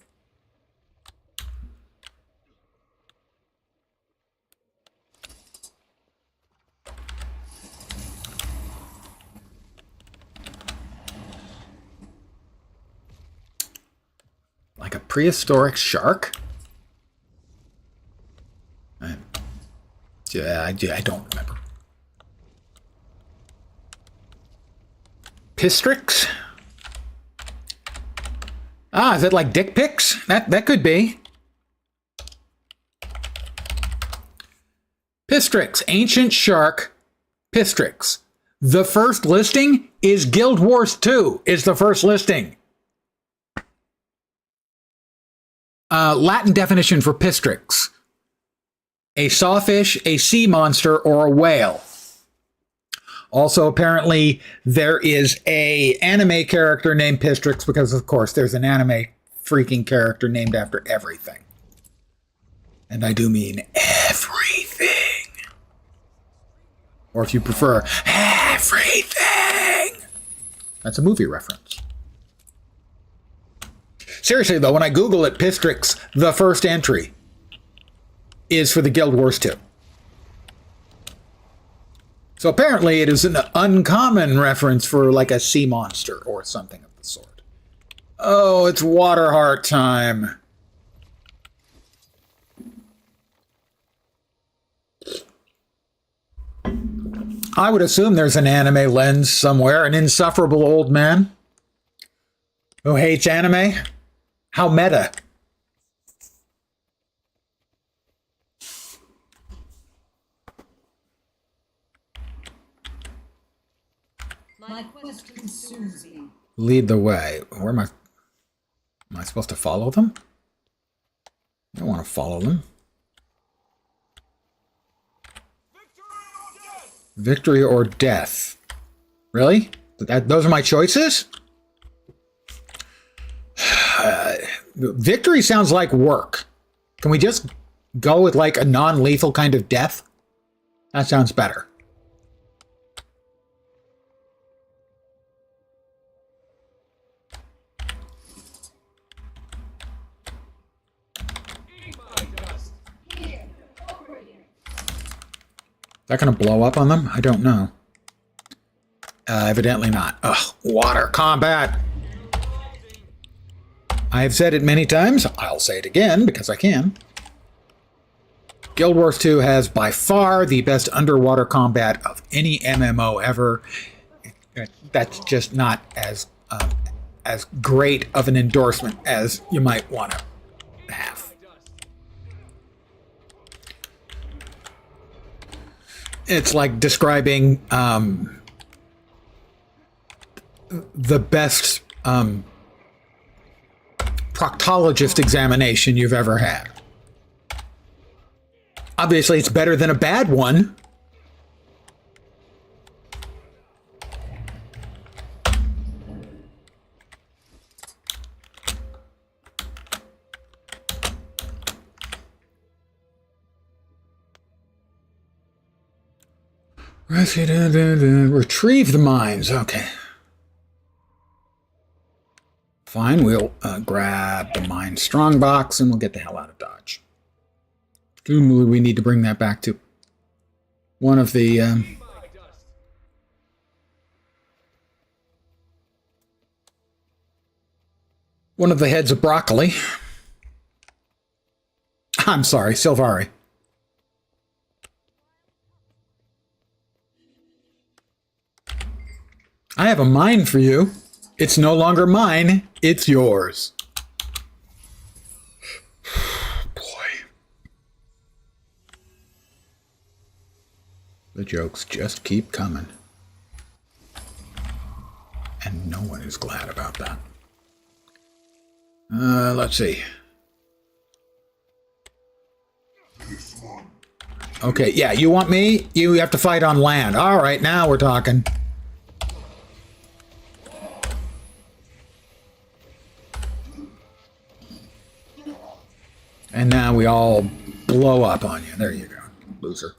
S1: Like a prehistoric shark? I don't remember. Pistrix? Ah, is it like dick pics? That could be. Pistrix, ancient shark, Pistrix. The first listing is Guild Wars 2 is the first listing. Latin definition for Pistrix. A sawfish, a sea monster, or a whale. Also, apparently, there is a anime character named Pistrix because, of course, there's an anime freaking character named after everything. And I do mean everything. Or if you prefer, everything. That's a movie reference. Seriously, though, when I Google it, Pistrix, the first entry is for the Guild Wars 2. So apparently it is an uncommon reference for like a sea monster or something of the sort. Oh, it's Waterheart time. I would assume there's an anime lens somewhere, an insufferable old man who hates anime. How meta.
S2: My quest consumes me.
S1: Lead the way. Where am I? Am I supposed to follow them? I don't want to follow them. Victory or death. Really? Those are my choices? Victory sounds like work. Can we just go with like a non-lethal kind of death? That sounds better. Is that going to blow up on them? I don't know. Evidently not. Ugh, water combat. I have said it many times. I'll say it again because I can. Guild Wars 2 has by far the best underwater combat of any MMO ever. That's just not as great of an endorsement as you might want to have. It's like describing the best proctologist examination you've ever had. Obviously, it's better than a bad one. Retrieve the mines. Okay. Fine, we'll grab the mine strongbox and we'll get the hell out of Dodge. Presumably we need to bring that back to one of the... one of the heads of broccoli. I'm sorry, Silvari. I have a mine for you. It's no longer mine, it's yours. Boy. The jokes just keep coming. And no one is glad about that. Let's see. Okay, yeah, you want me? You have to fight on land. All right, now we're talking. And now we all blow up on you. There you go, loser.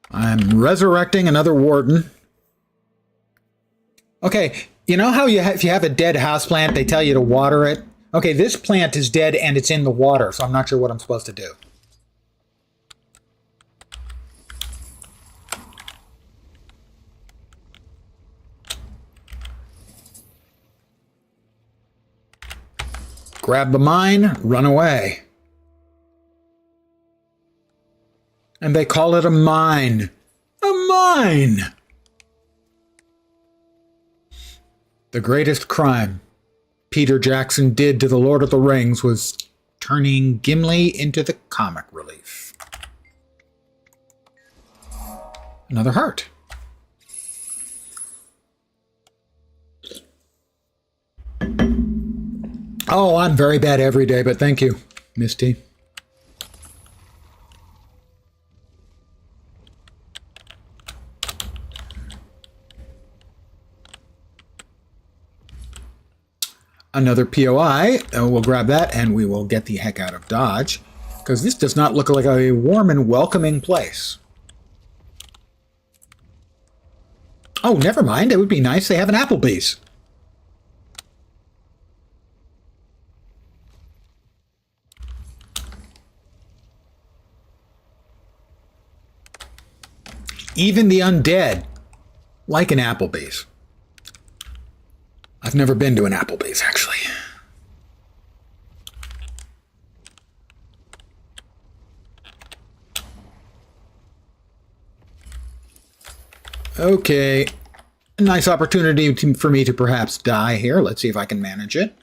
S1: I'm resurrecting another warden. Okay, you know how if you have a dead houseplant, they tell you to water it? Okay, this plant is dead and it's in the water, so I'm not sure what I'm supposed to do. Grab the mine, run away. And they call it a mine. A mine! The greatest crime Peter Jackson did to the Lord of the Rings was turning Gimli into the comic relief. Another heart. Oh, I'm very bad every day, but thank you, Miss T. Another POI. We'll grab that and we will get the heck out of Dodge, because this does not look like a warm and welcoming place. Oh, never mind. It would be nice. They have an Applebee's. Even the undead like an Applebee's. I've never been to an Applebee's, actually. Okay. A nice opportunity for me to perhaps die here. Let's see if I can manage it.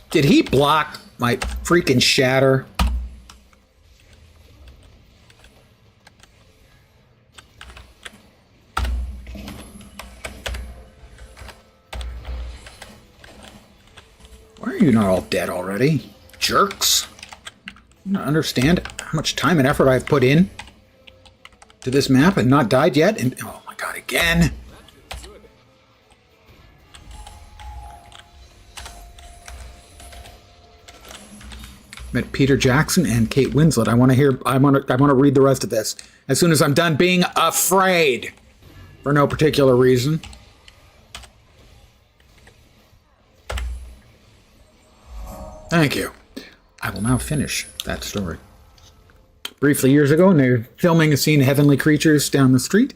S1: Did he block my freaking shatter? Why are you not all dead already? Jerks. I don't understand how much time and effort I've put in to this map and not died yet. And oh my god, again. Met Peter Jackson and Kate Winslet. I want to read the rest of this as soon as I'm done being afraid for no particular reason. Thank you. I will now finish that story. Briefly, years ago, when they were filming a scene of heavenly creatures down the street,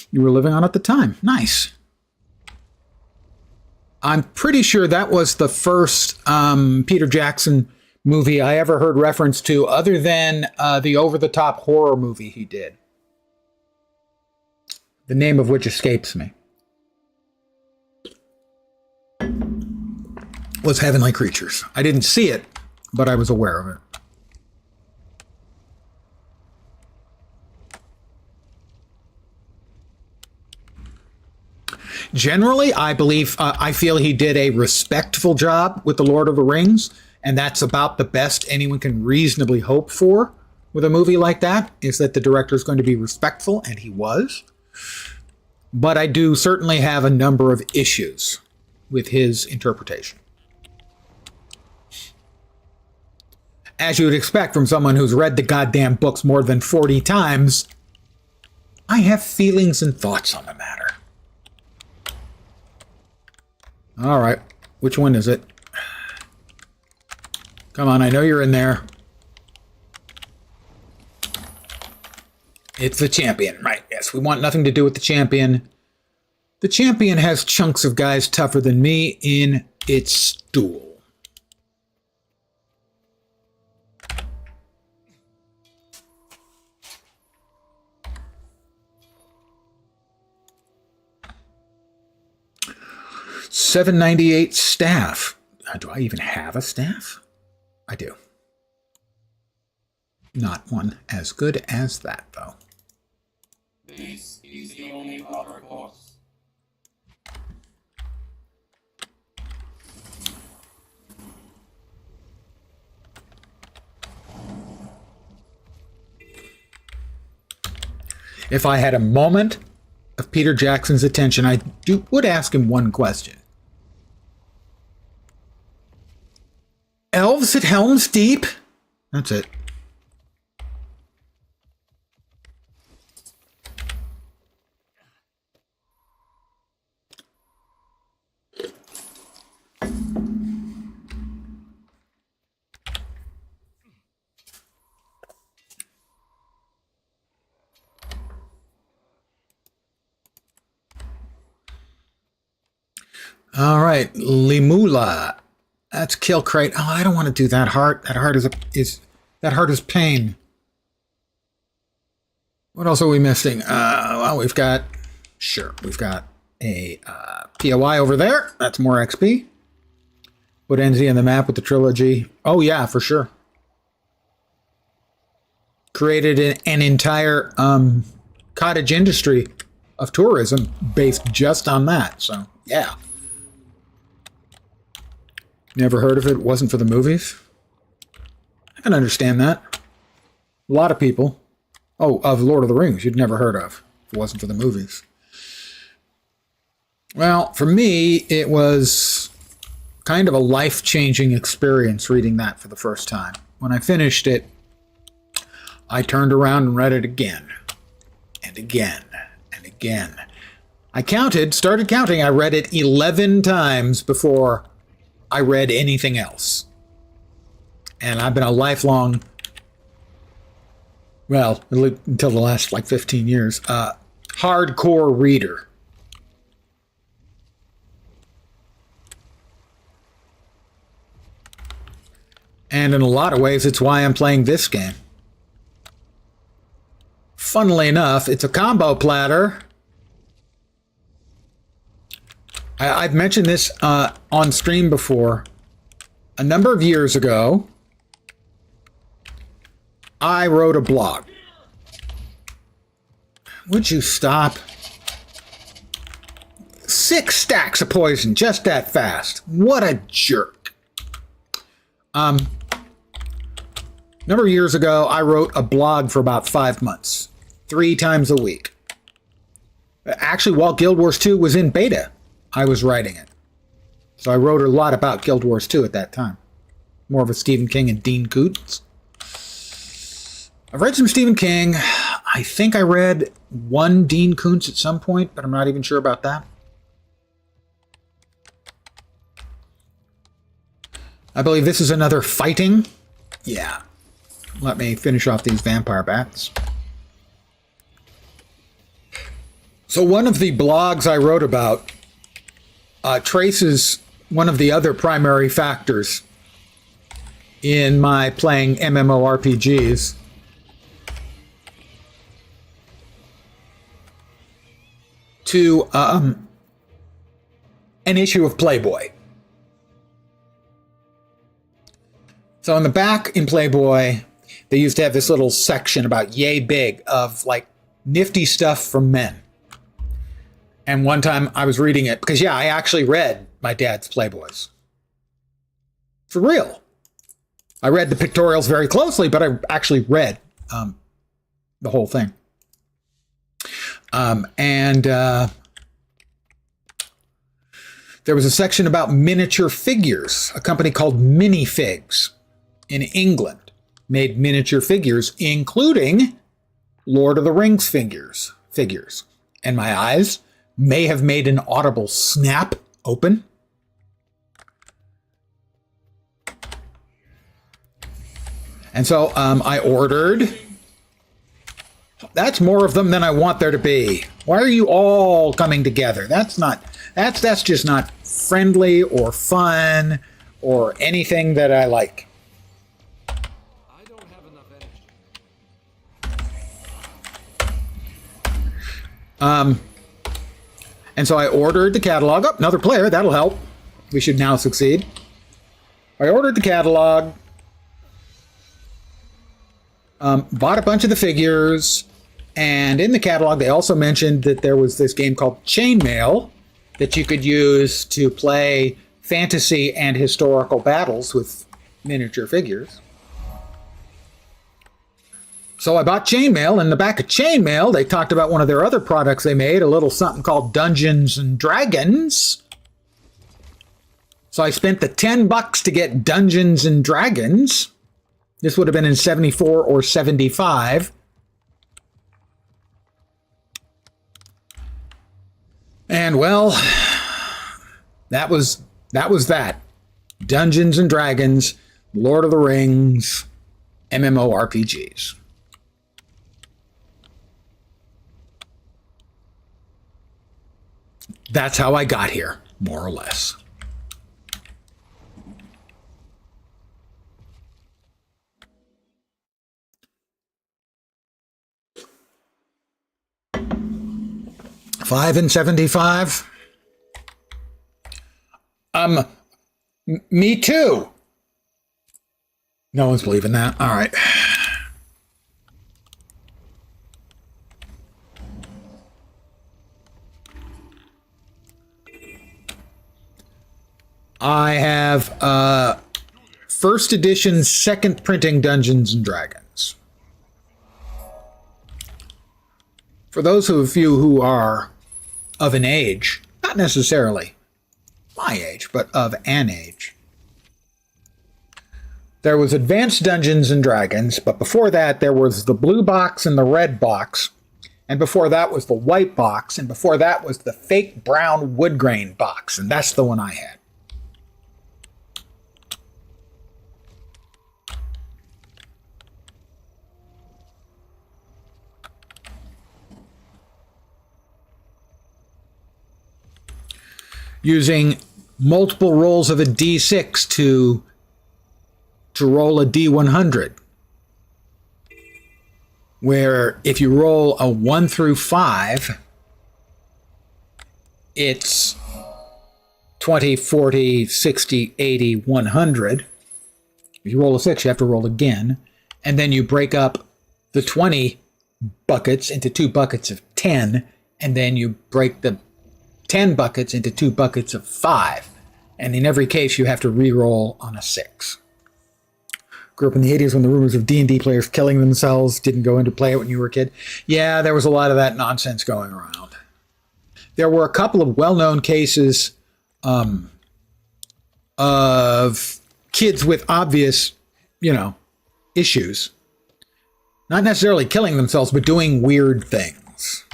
S1: you were living on at the time. Nice. I'm pretty sure that was the first Peter Jackson movie I ever heard reference to, other than the over-the-top horror movie he did. The name of which escapes me. Was Heavenly Creatures. I didn't see it, but I was aware of it. Generally, I feel he did a respectful job with The Lord of the Rings, and that's about the best anyone can reasonably hope for with a movie like that, is that the director is going to be respectful, and he was. But I do certainly have a number of issues with his interpretation. As you would expect from someone who's read the goddamn books more than 40 times, I have feelings and thoughts on the matter. All right, which one is it? Come on, I know you're in there. It's the champion, right? Yes, we want nothing to do with the champion. The champion has chunks of guys tougher than me in its stool. $7.98 staff. Do I even have a staff? I do. Not one as good as that, though.
S4: This is the only proper course.
S1: If I had a moment of Peter Jackson's attention, I would ask him one question. Elves at Helm's Deep? That's it. All right, Limula. That's kill crate. Oh, I don't want to do that heart. That heart is pain. What else are we missing? Well, we've got a POI over there. That's more XP. Put NZ on the map with the trilogy. Oh yeah, for sure. Created an entire cottage industry of tourism based just on that. So yeah. Never heard of it. Wasn't for the movies. I can understand that. A lot of people Oh, of Lord of the Rings, you'd never heard of if it wasn't for the movies. Well, for me, it was kind of a life-changing experience reading that for the first time. When I finished it, I turned around and read it again, and again, and again. Started counting, I read it 11 times before I read anything else. And I've been a lifelong, well, until the last like 15 years, hardcore reader. And in a lot of ways, it's why I'm playing this game. Funnily enough, it's a combo platter. I've mentioned this on stream before. A number of years ago, I wrote a blog. Would you stop? 6 stacks of poison just that fast. What a jerk. A number of years ago, I wrote a blog for about 5 months, 3 times a week. Actually, while Guild Wars 2 was in beta, I was writing it. So I wrote a lot about Guild Wars 2 at that time. More of a Stephen King and Dean Koontz. I've read some Stephen King. I think I read one Dean Koontz at some point, but I'm not even sure about that. I believe this is another fighting. Yeah. Let me finish off these vampire bats. So one of the blogs I wrote about traces one of the other primary factors in my playing MMORPGs to an issue of Playboy. So in the back in Playboy, they used to have this little section about yay big of like nifty stuff from men. And one time I was reading it because, yeah, I actually read my dad's Playboys. For real. I read the pictorials very closely, but I actually read the whole thing. There was a section about miniature figures. A company called Minifigs in England made miniature figures, including Lord of the Rings figures. And my eyes may have made an audible snap open. And so I ordered. That's more of them than I want there to be. Why are you all coming together? That's just not friendly or fun or anything that I like.
S4: I don't have enough energy.
S1: And so I ordered the catalog. Oh, another player, that'll help. We should now succeed. I ordered the catalog. Bought a bunch of the figures. And in the catalog, they also mentioned that there was this game called Chainmail that you could use to play fantasy and historical battles with miniature figures. So I bought Chainmail. In the back of Chainmail, they talked about one of their other products they made, a little something called Dungeons and Dragons. So I spent the $10 to get Dungeons and Dragons. This would have been in 74 or 75. And well, that was that. Dungeons and Dragons, Lord of the Rings, MMORPGs. That's how I got here, more or less. $5 and 75. Me too. No one's believing that. All right. I have first edition, second printing Dungeons and Dragons. For those of you who are of an age, not necessarily my age, but of an age, there was Advanced Dungeons and Dragons, but before that there was the blue box and the red box, and before that was the white box, and before that was the fake brown wood grain box, and that's the one I had. Using multiple rolls of a D6 to roll a D100. Where if you roll a 1 through 5, it's 20, 40, 60, 80, 100. If you roll a 6, you have to roll again. And then you break up the 20 buckets into 2 buckets of 10. And then you break the 10 buckets into 2 buckets of 5. And in every case, you have to re-roll on a 6. Grew up in the 80s when the rumors of D&D players killing themselves didn't go into play it when you were a kid. Yeah, there was a lot of that nonsense going around. There were a couple of well-known cases of kids with obvious, issues. Not necessarily killing themselves, but doing weird things.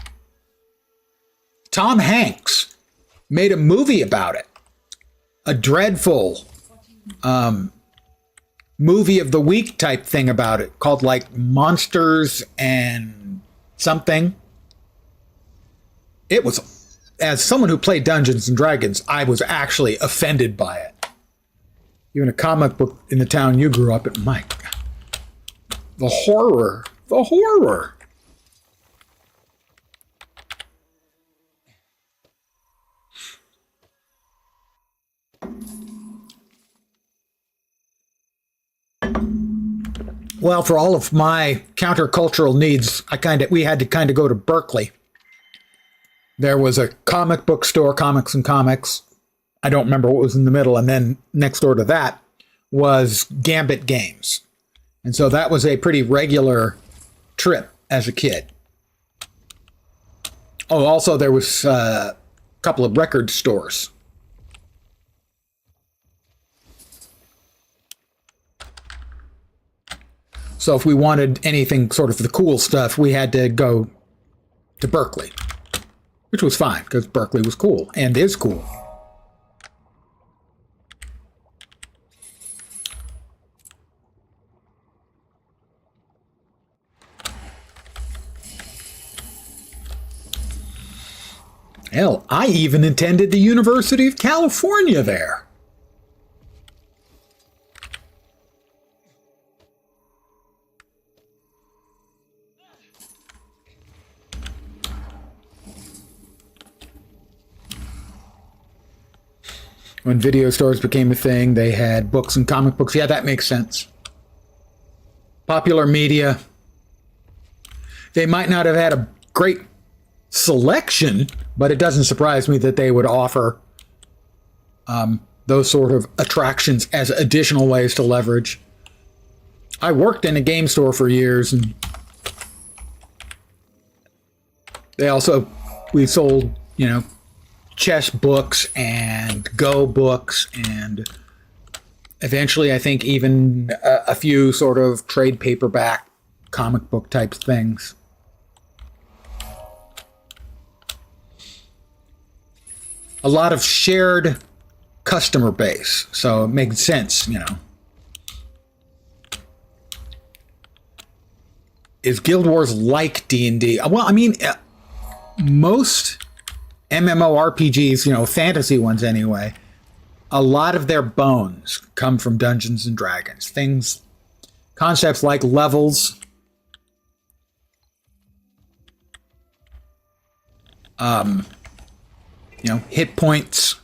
S1: Tom Hanks made a movie about it. A dreadful movie of the week type thing about it, called like Monsters and something. It was, as someone who played Dungeons and Dragons, I was actually offended by it. Even a comic book in the town you grew up in, my God. The horror. The horror. Well, for all of my countercultural needs, we had to go to Berkeley. There was a comic book store, Comics and Comics. I don't remember what was in the middle. And then next door to that was Gambit Games. And so that was a pretty regular trip as a kid. Oh, also there was a couple of record stores. So if we wanted anything sort of the cool stuff, we had to go to Berkeley, which was fine because Berkeley was cool and is cool. Hell, I even attended the University of California there. When video stores became a thing, they had books and comic books. Yeah, that makes sense. Popular media. They might not have had a great selection, but it doesn't surprise me that they would offer those sort of attractions as additional ways to leverage. I worked in a game store for years, and we sold, chess books and Go books, and eventually I think even a few sort of trade paperback comic book type things. A lot of shared customer base, so it makes sense, Is Guild Wars like D&D? Well, I mean, most MMORPGs, fantasy ones anyway, a lot of their bones come from Dungeons and Dragons. Concepts like levels, hit points.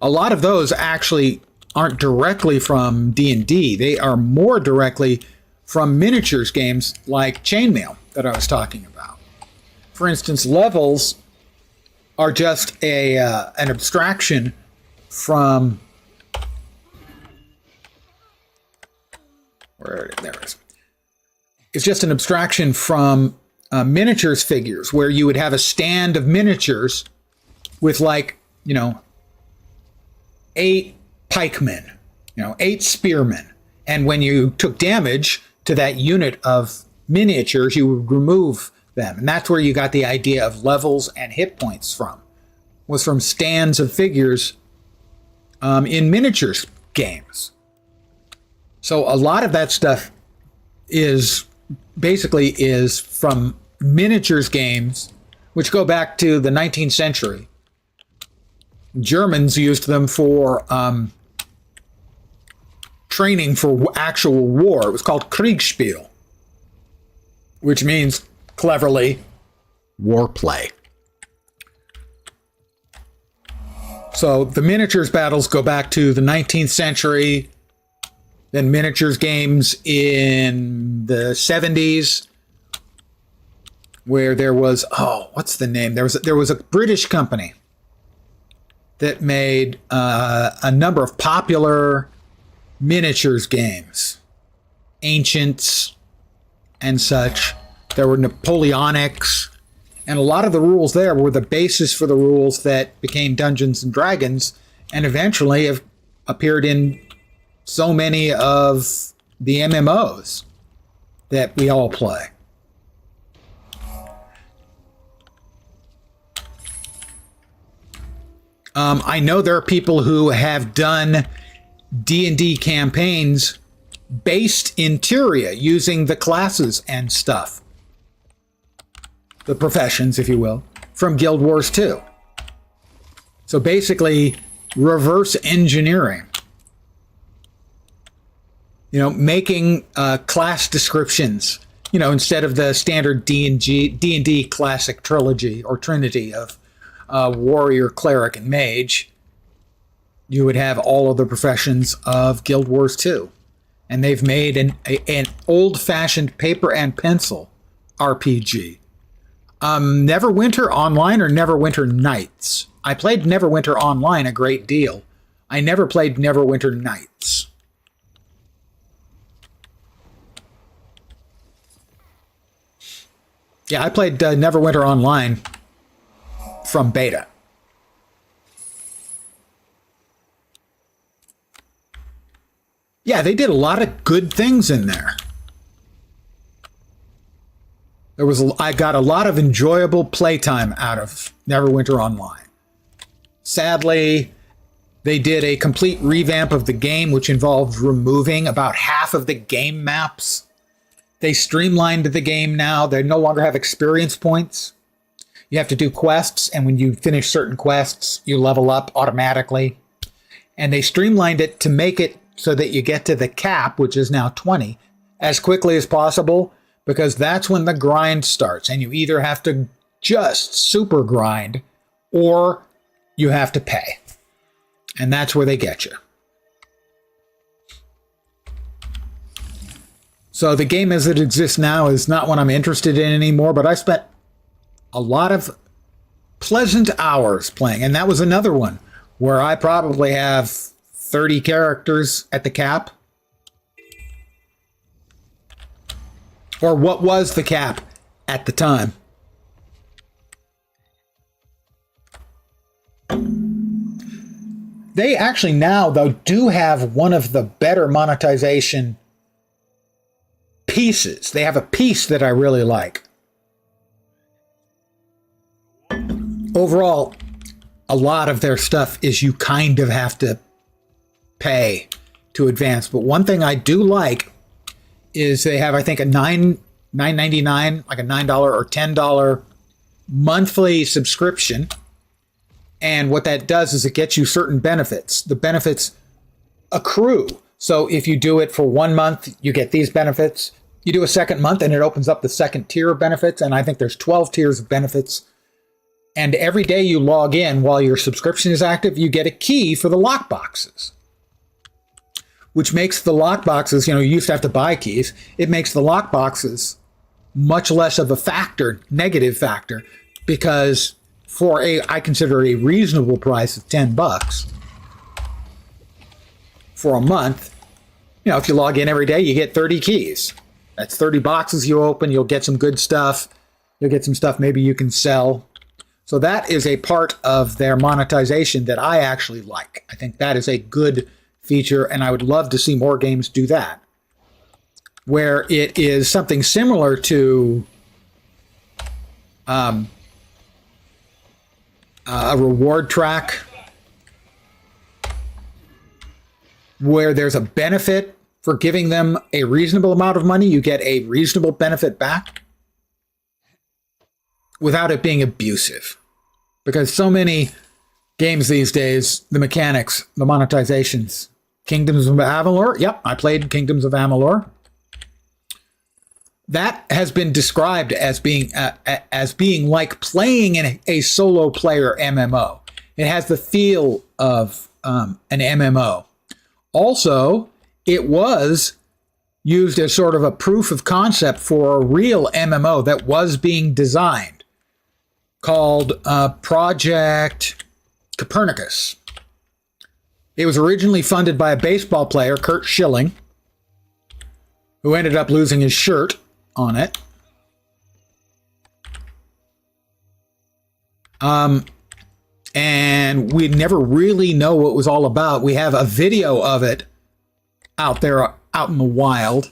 S1: A lot of those actually aren't directly from D&D. They are more directly from miniatures games like Chainmail that I was talking about. For instance, levels are just an abstraction from there it is. It's just an abstraction from miniatures figures, where you would have a stand of miniatures with, like, 8 pikemen, 8 spearmen. And when you took damage to that unit of miniatures, you would remove them. And that's where you got the idea of levels and hit points from, was from stands of figures in miniatures games. So a lot of that stuff is from miniatures games, which go back to the 19th century. Germans used them for training for actual war. It was called Kriegsspiel, which means, cleverly, war play. So the miniatures battles go back to the 19th century, then miniatures games in the 70s, where there was, what's the name? There was a British company that made a number of popular miniatures games, Ancients and such. There were Napoleonics, and a lot of the rules there were the basis for the rules that became Dungeons and Dragons, and eventually have appeared in so many of the MMOs that we all play. I know there are people who have done D&D campaigns based in Tyria using the classes and stuff. The professions, if you will, from Guild Wars 2. So basically, reverse engineering. Making class descriptions, instead of the standard D&D classic trilogy or trinity of warrior, cleric, and mage, you would have all of the professions of Guild Wars 2. And they've made an old-fashioned paper and pencil RPG. Neverwinter Online or Neverwinter Nights. I played Neverwinter Online a great deal. I never played Neverwinter Nights. Yeah, I played Neverwinter Online from beta. Yeah, they did a lot of good things in there. I got a lot of enjoyable playtime out of Neverwinter Online. Sadly, they did a complete revamp of the game, which involved removing about half of the game maps. They streamlined the game now. They no longer have experience points. You have to do quests, and when you finish certain quests, you level up automatically. And they streamlined it to make it so that you get to the cap, which is now 20, as quickly as possible, because that's when the grind starts. And you either have to just super grind, or you have to pay. And that's where they get you. So the game as it exists now is not what I'm interested in anymore, but I spent a lot of pleasant hours playing. And that was another one where I probably have 30 characters at the cap. Or what was the cap at the time. They actually now, though, do have one of the better monetization pieces. They have a piece that I really like. Overall, a lot of their stuff is you kind of have to pay to advance. But one thing I do like is they have, I think, a $9.99, like a $9 or $10 monthly subscription. And what that does is it gets you certain benefits. The benefits accrue. So if you do it for 1 month, you get these benefits. You do a second month and it opens up the second tier of benefits. And I think there's 12 tiers of benefits. And every day you log in while your subscription is active, you get a key for the lockboxes. Which makes the lockboxes, you used to have to buy keys. It makes the lockboxes much less of a factor, negative factor, because for I consider a reasonable price of $10 for a month, if you log in every day, you get 30 keys. That's 30 boxes you open, you'll get some good stuff. You'll get some stuff maybe you can sell. So that is a part of their monetization that I actually like. I think that is a good feature, and I would love to see more games do that, where it is something similar to a reward track where there's a benefit for giving them a reasonable amount of money. You get a reasonable benefit back without it being abusive. Because so many games these days, the mechanics, the monetizations, Kingdoms of Amalur. Yep, I played Kingdoms of Amalur. That has been described as being like playing in a solo player MMO. It has the feel of an MMO. Also, it was used as sort of a proof of concept for a real MMO that was being designed called Project Copernicus. It was originally funded by a baseball player, Kurt Schilling, who ended up losing his shirt on it. And we never really know what it was all about. We have a video of it out there, out in the wild.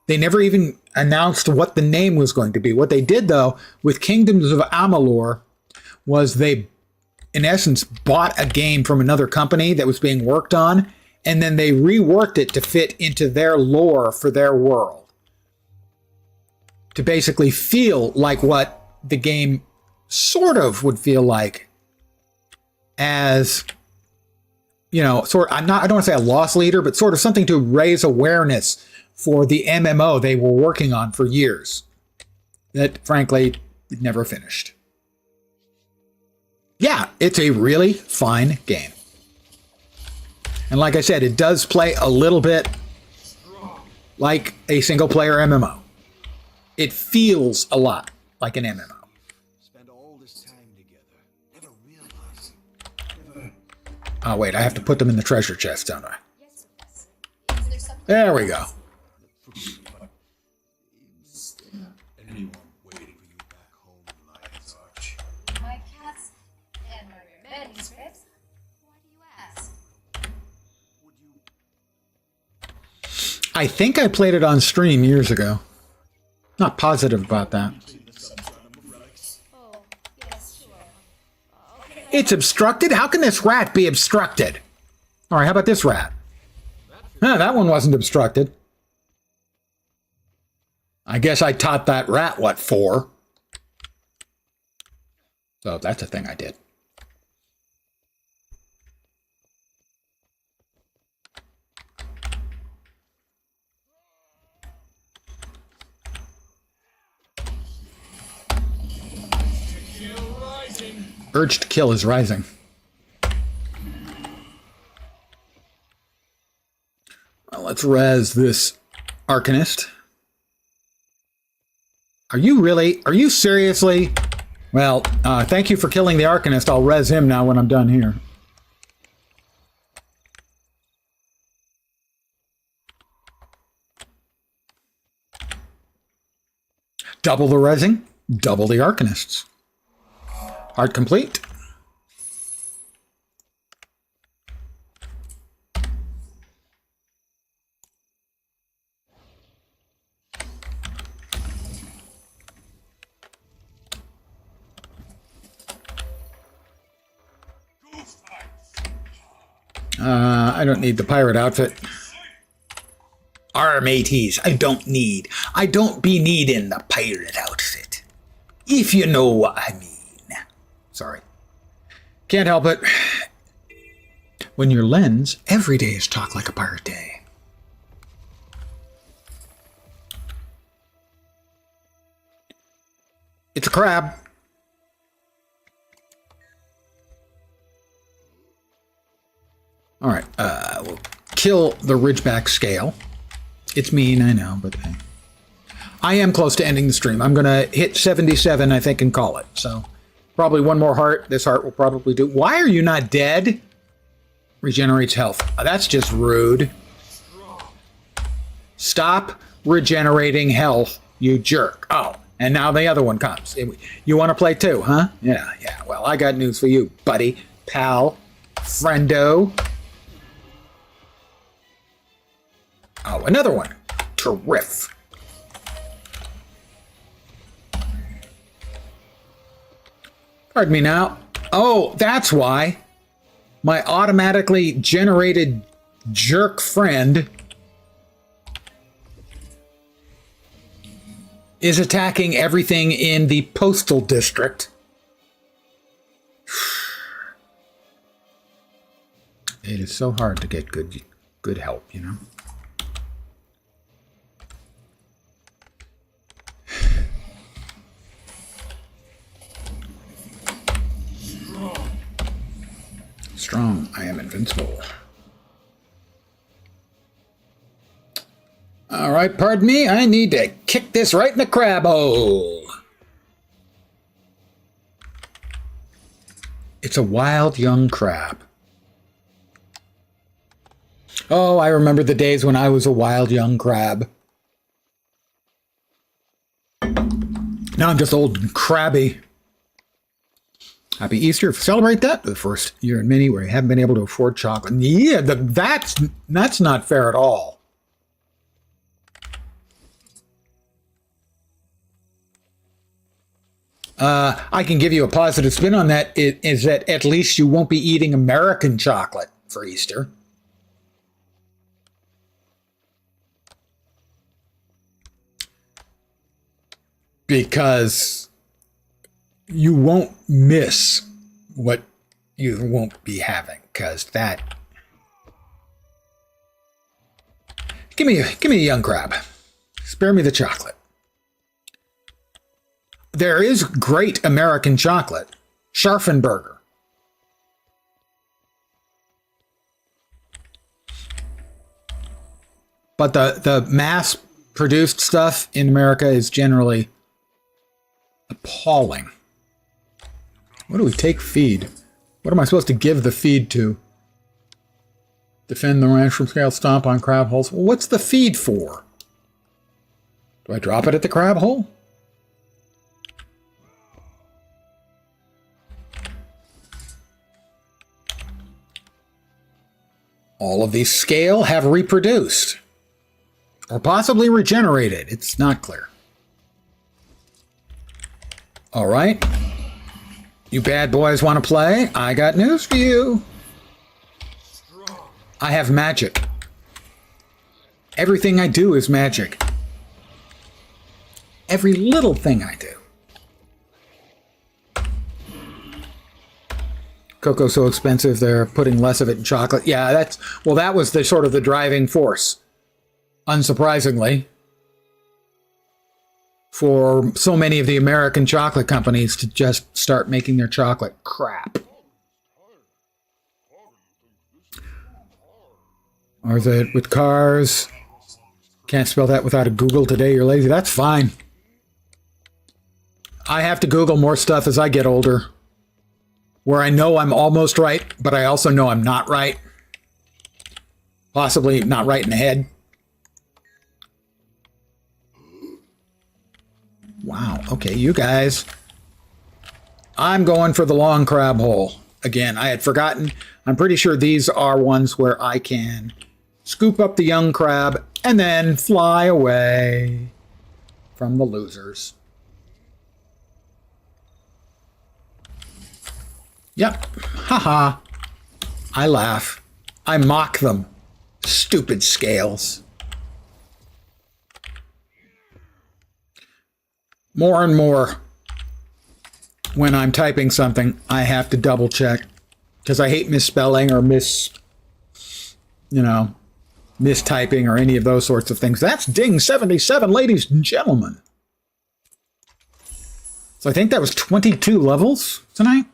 S1: They never even announced what the name was going to be. What they did, though, with Kingdoms of Amalur was they, in essence, bought a game from another company that was being worked on, and then they reworked it to fit into their lore for their world. To basically feel like what the game sort of would feel like as, you know, I don't want to say a loss leader, but sort of something to raise awareness for the MMO they were working on for years that, frankly, never finished. Yeah, it's a really fine game. And like I said, it does play a little bit like a single-player MMO. It feels a lot like an MMO.
S5: Spend all this time together, never realizing.
S1: Oh, wait, I have to put them in the treasure chest, don't I? There we go.
S5: Anyone waiting for you back home in Lion's Arch?
S6: My cats and my manuscripts. Why do you ask?
S5: Would you?
S1: I think I played it on stream years ago. Not positive about that.
S6: Oh, yes, sure. Okay.
S1: It's obstructed? How can this rat be obstructed? All right, how about this rat? Huh, that one wasn't obstructed. I guess I taught that rat what for. So that's a thing I did. Urge to kill is rising. Well, let's res this Arcanist. Are you seriously? Well, thank you for killing the Arcanist. I'll res him now when I'm done here. Double the resing, double the Arcanists. Art complete. I don't need the pirate outfit. Mateys, I don't be needing the pirate outfit. If you know what I mean. Sorry. Can't help it. When your lens, every day is Talk Like a Pirate Day. It's a crab. All right, we'll kill the Ridgeback scale. It's mean, I know, but I am close to ending the stream. I'm going to hit 77, I think, and call it. So probably one more heart. This heart will probably do. Why are you not dead? Regenerates health. That's just rude. Stop regenerating health, you jerk. Oh, And now the other one comes. You want to play too, huh? Yeah. Well, I got news for you, buddy, pal, friendo. Oh, another one. Terrific. Pardon me now. Oh, that's why my automatically generated jerk friend is attacking everything in the postal district. It is so hard to get good help, you know? Strong, I am invincible. All right, pardon me, I need to kick this right in the crab hole. It's a wild young crab. Oh, I remember the days when I was a wild young crab. Now I'm just old and crabby. Happy Easter. Celebrate that for the first year in many where you haven't been able to afford chocolate. Yeah, that's not fair at all. I can give you a positive spin on that. It is that at least you won't be eating American chocolate for Easter. Because you won't miss what you won't be having, because that... Give me a young crab. Spare me the chocolate. There is great American chocolate. Scharfenberger. But the mass-produced stuff in America is generally appalling. What do we take feed? What am I supposed to give the feed to? Defend the ranch from scale, stomp on crab holes. Well, what's the feed for? Do I drop it at the crab hole? All of these scale have reproduced. Or possibly regenerated. It's not clear. All right. You bad boys want to play? I got news for you. I have magic. Everything I do is magic. Every little thing I do. Cocoa's so expensive, they're putting less of it in chocolate. Yeah, that was the sort of the driving force. Unsurprisingly, for so many of the American chocolate companies to just start making their chocolate crap. Or is it with cars? Can't spell that without a Google today, you're lazy. That's fine. I have to Google more stuff as I get older. Where I know I'm almost right, but I also know I'm not right. Possibly not right in the head. Wow, okay, you guys. I'm going for the long crab hole. Again, I had forgotten. I'm pretty sure these are ones where I can scoop up the young crab and then fly away from the losers. Yep. Haha. I laugh. I mock them. Stupid scales. More and more, when I'm typing something, I have to double check. Because I hate misspelling or mistyping or any of those sorts of things. That's Ding 77, ladies and gentlemen. So I think that was 22 levels tonight.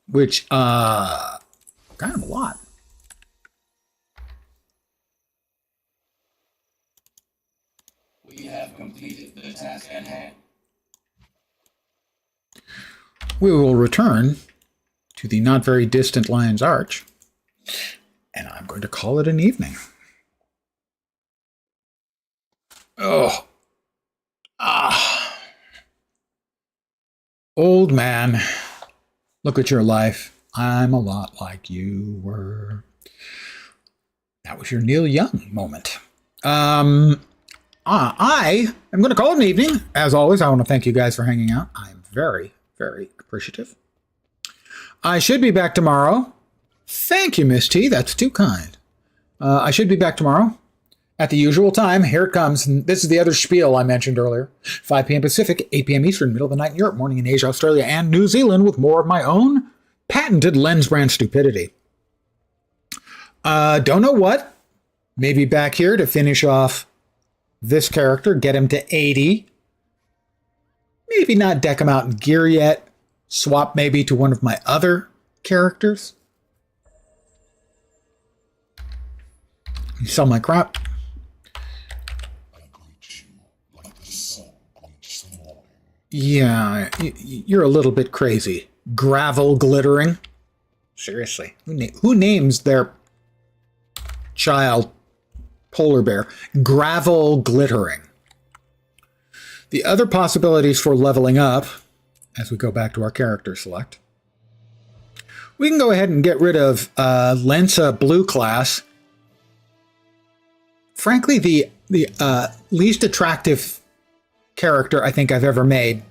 S1: Which, kind of a lot.
S4: We have completed the task at hand.
S1: We will return to the not very distant Lion's Arch, and I'm going to call it an evening. Oh. Ah. Old man, look at your life. I'm a lot like you were. That was your Neil Young moment. I am going to call it an evening. As always, I want to thank you guys for hanging out. I'm very, very appreciative. I should be back tomorrow. Thank you, Miss T. That's too kind. I should be back tomorrow at the usual time. Here it comes. And this is the other spiel I mentioned earlier. 5 p.m. Pacific, 8 p.m. Eastern, middle of the night in Europe, morning in Asia, Australia, and New Zealand with more of my own patented lens brand stupidity. Don't know what. Maybe back here to finish off this character, get him to 80. Maybe not deck him out in gear yet. Swap maybe to one of my other characters. You sell my crap.
S3: I greet you like the sun greets the morning.
S1: Yeah, you're a little bit crazy. Gravel glittering. Seriously, who names their child polar bear gravel glittering? The other possibilities for leveling up, as we go back to our character select, we can go ahead and get rid of Lensa Blue class. Frankly, the least attractive character I think I've ever made.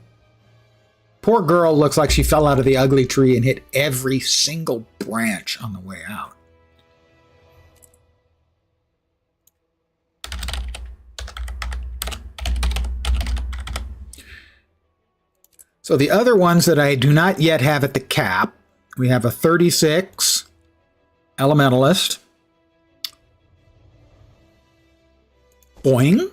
S1: Poor girl looks like she fell out of the ugly tree and hit every single branch on the way out. So the other ones that I do not yet have at the cap, we have a 36 Elementalist. Boing.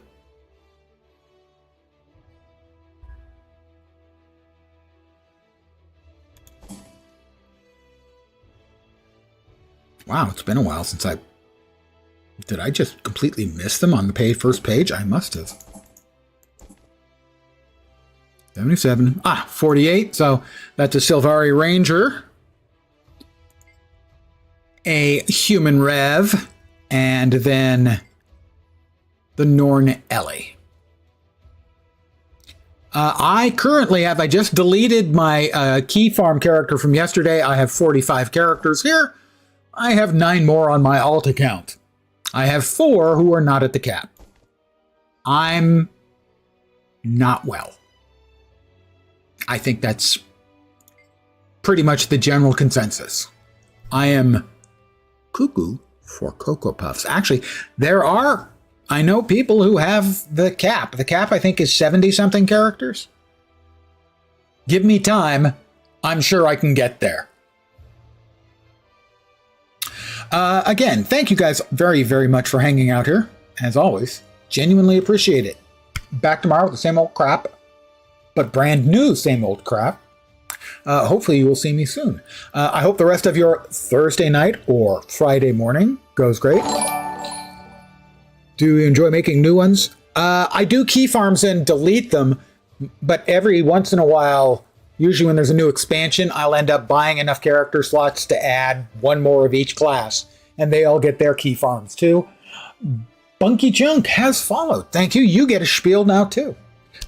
S1: Wow, it's been a while since I... Did I just completely miss them on the first page? I must have. 77. 48. So that's a Sylvari Ranger. A Human Rev. And then the Norn Ellie. I currently have, I just deleted my key farm character from yesterday. I have 45 characters here. I have 9 more on my alt account. I have 4 who are not at the cap. I'm not well. I think that's pretty much the general consensus. I am cuckoo for Cocoa Puffs. Actually, I know people who have the cap. The cap, I think, is 70-something characters. Give me time. I'm sure I can get there. Again, thank you guys very, very much for hanging out here. As always, genuinely appreciate it. Back tomorrow with the same old crap, but brand new same old crap. Hopefully you will see me soon. I hope the rest of your Thursday night or Friday morning goes great. Do you enjoy making new ones? I do key farms and delete them, but every once in a while, usually when there's a new expansion, I'll end up buying enough character slots to add one more of each class, and they all get their key farms too. Bunky Junk has followed. Thank you. You get a spiel now too.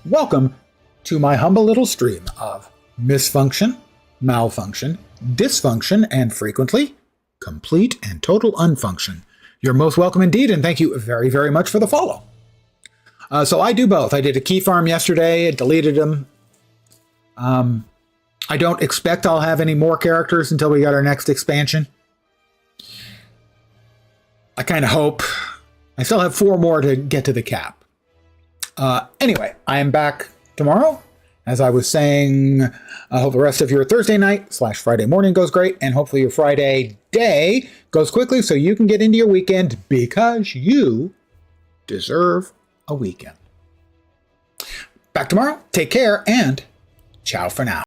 S1: Welcome to my humble little stream of misfunction, malfunction, dysfunction, and frequently complete and total unfunction. You're most welcome indeed, and thank you very, very much for the follow. So I do both. I did a key farm yesterday, I deleted them. I don't expect I'll have any more characters until we got our next expansion. I kind of hope. I still have 4 more to get to the cap. Anyway, I am back tomorrow. As I was saying, I hope the rest of your Thursday night / Friday morning goes great, and hopefully your Friday day goes quickly so you can get into your weekend, because you deserve a weekend. Back tomorrow. Take care, and ciao for now.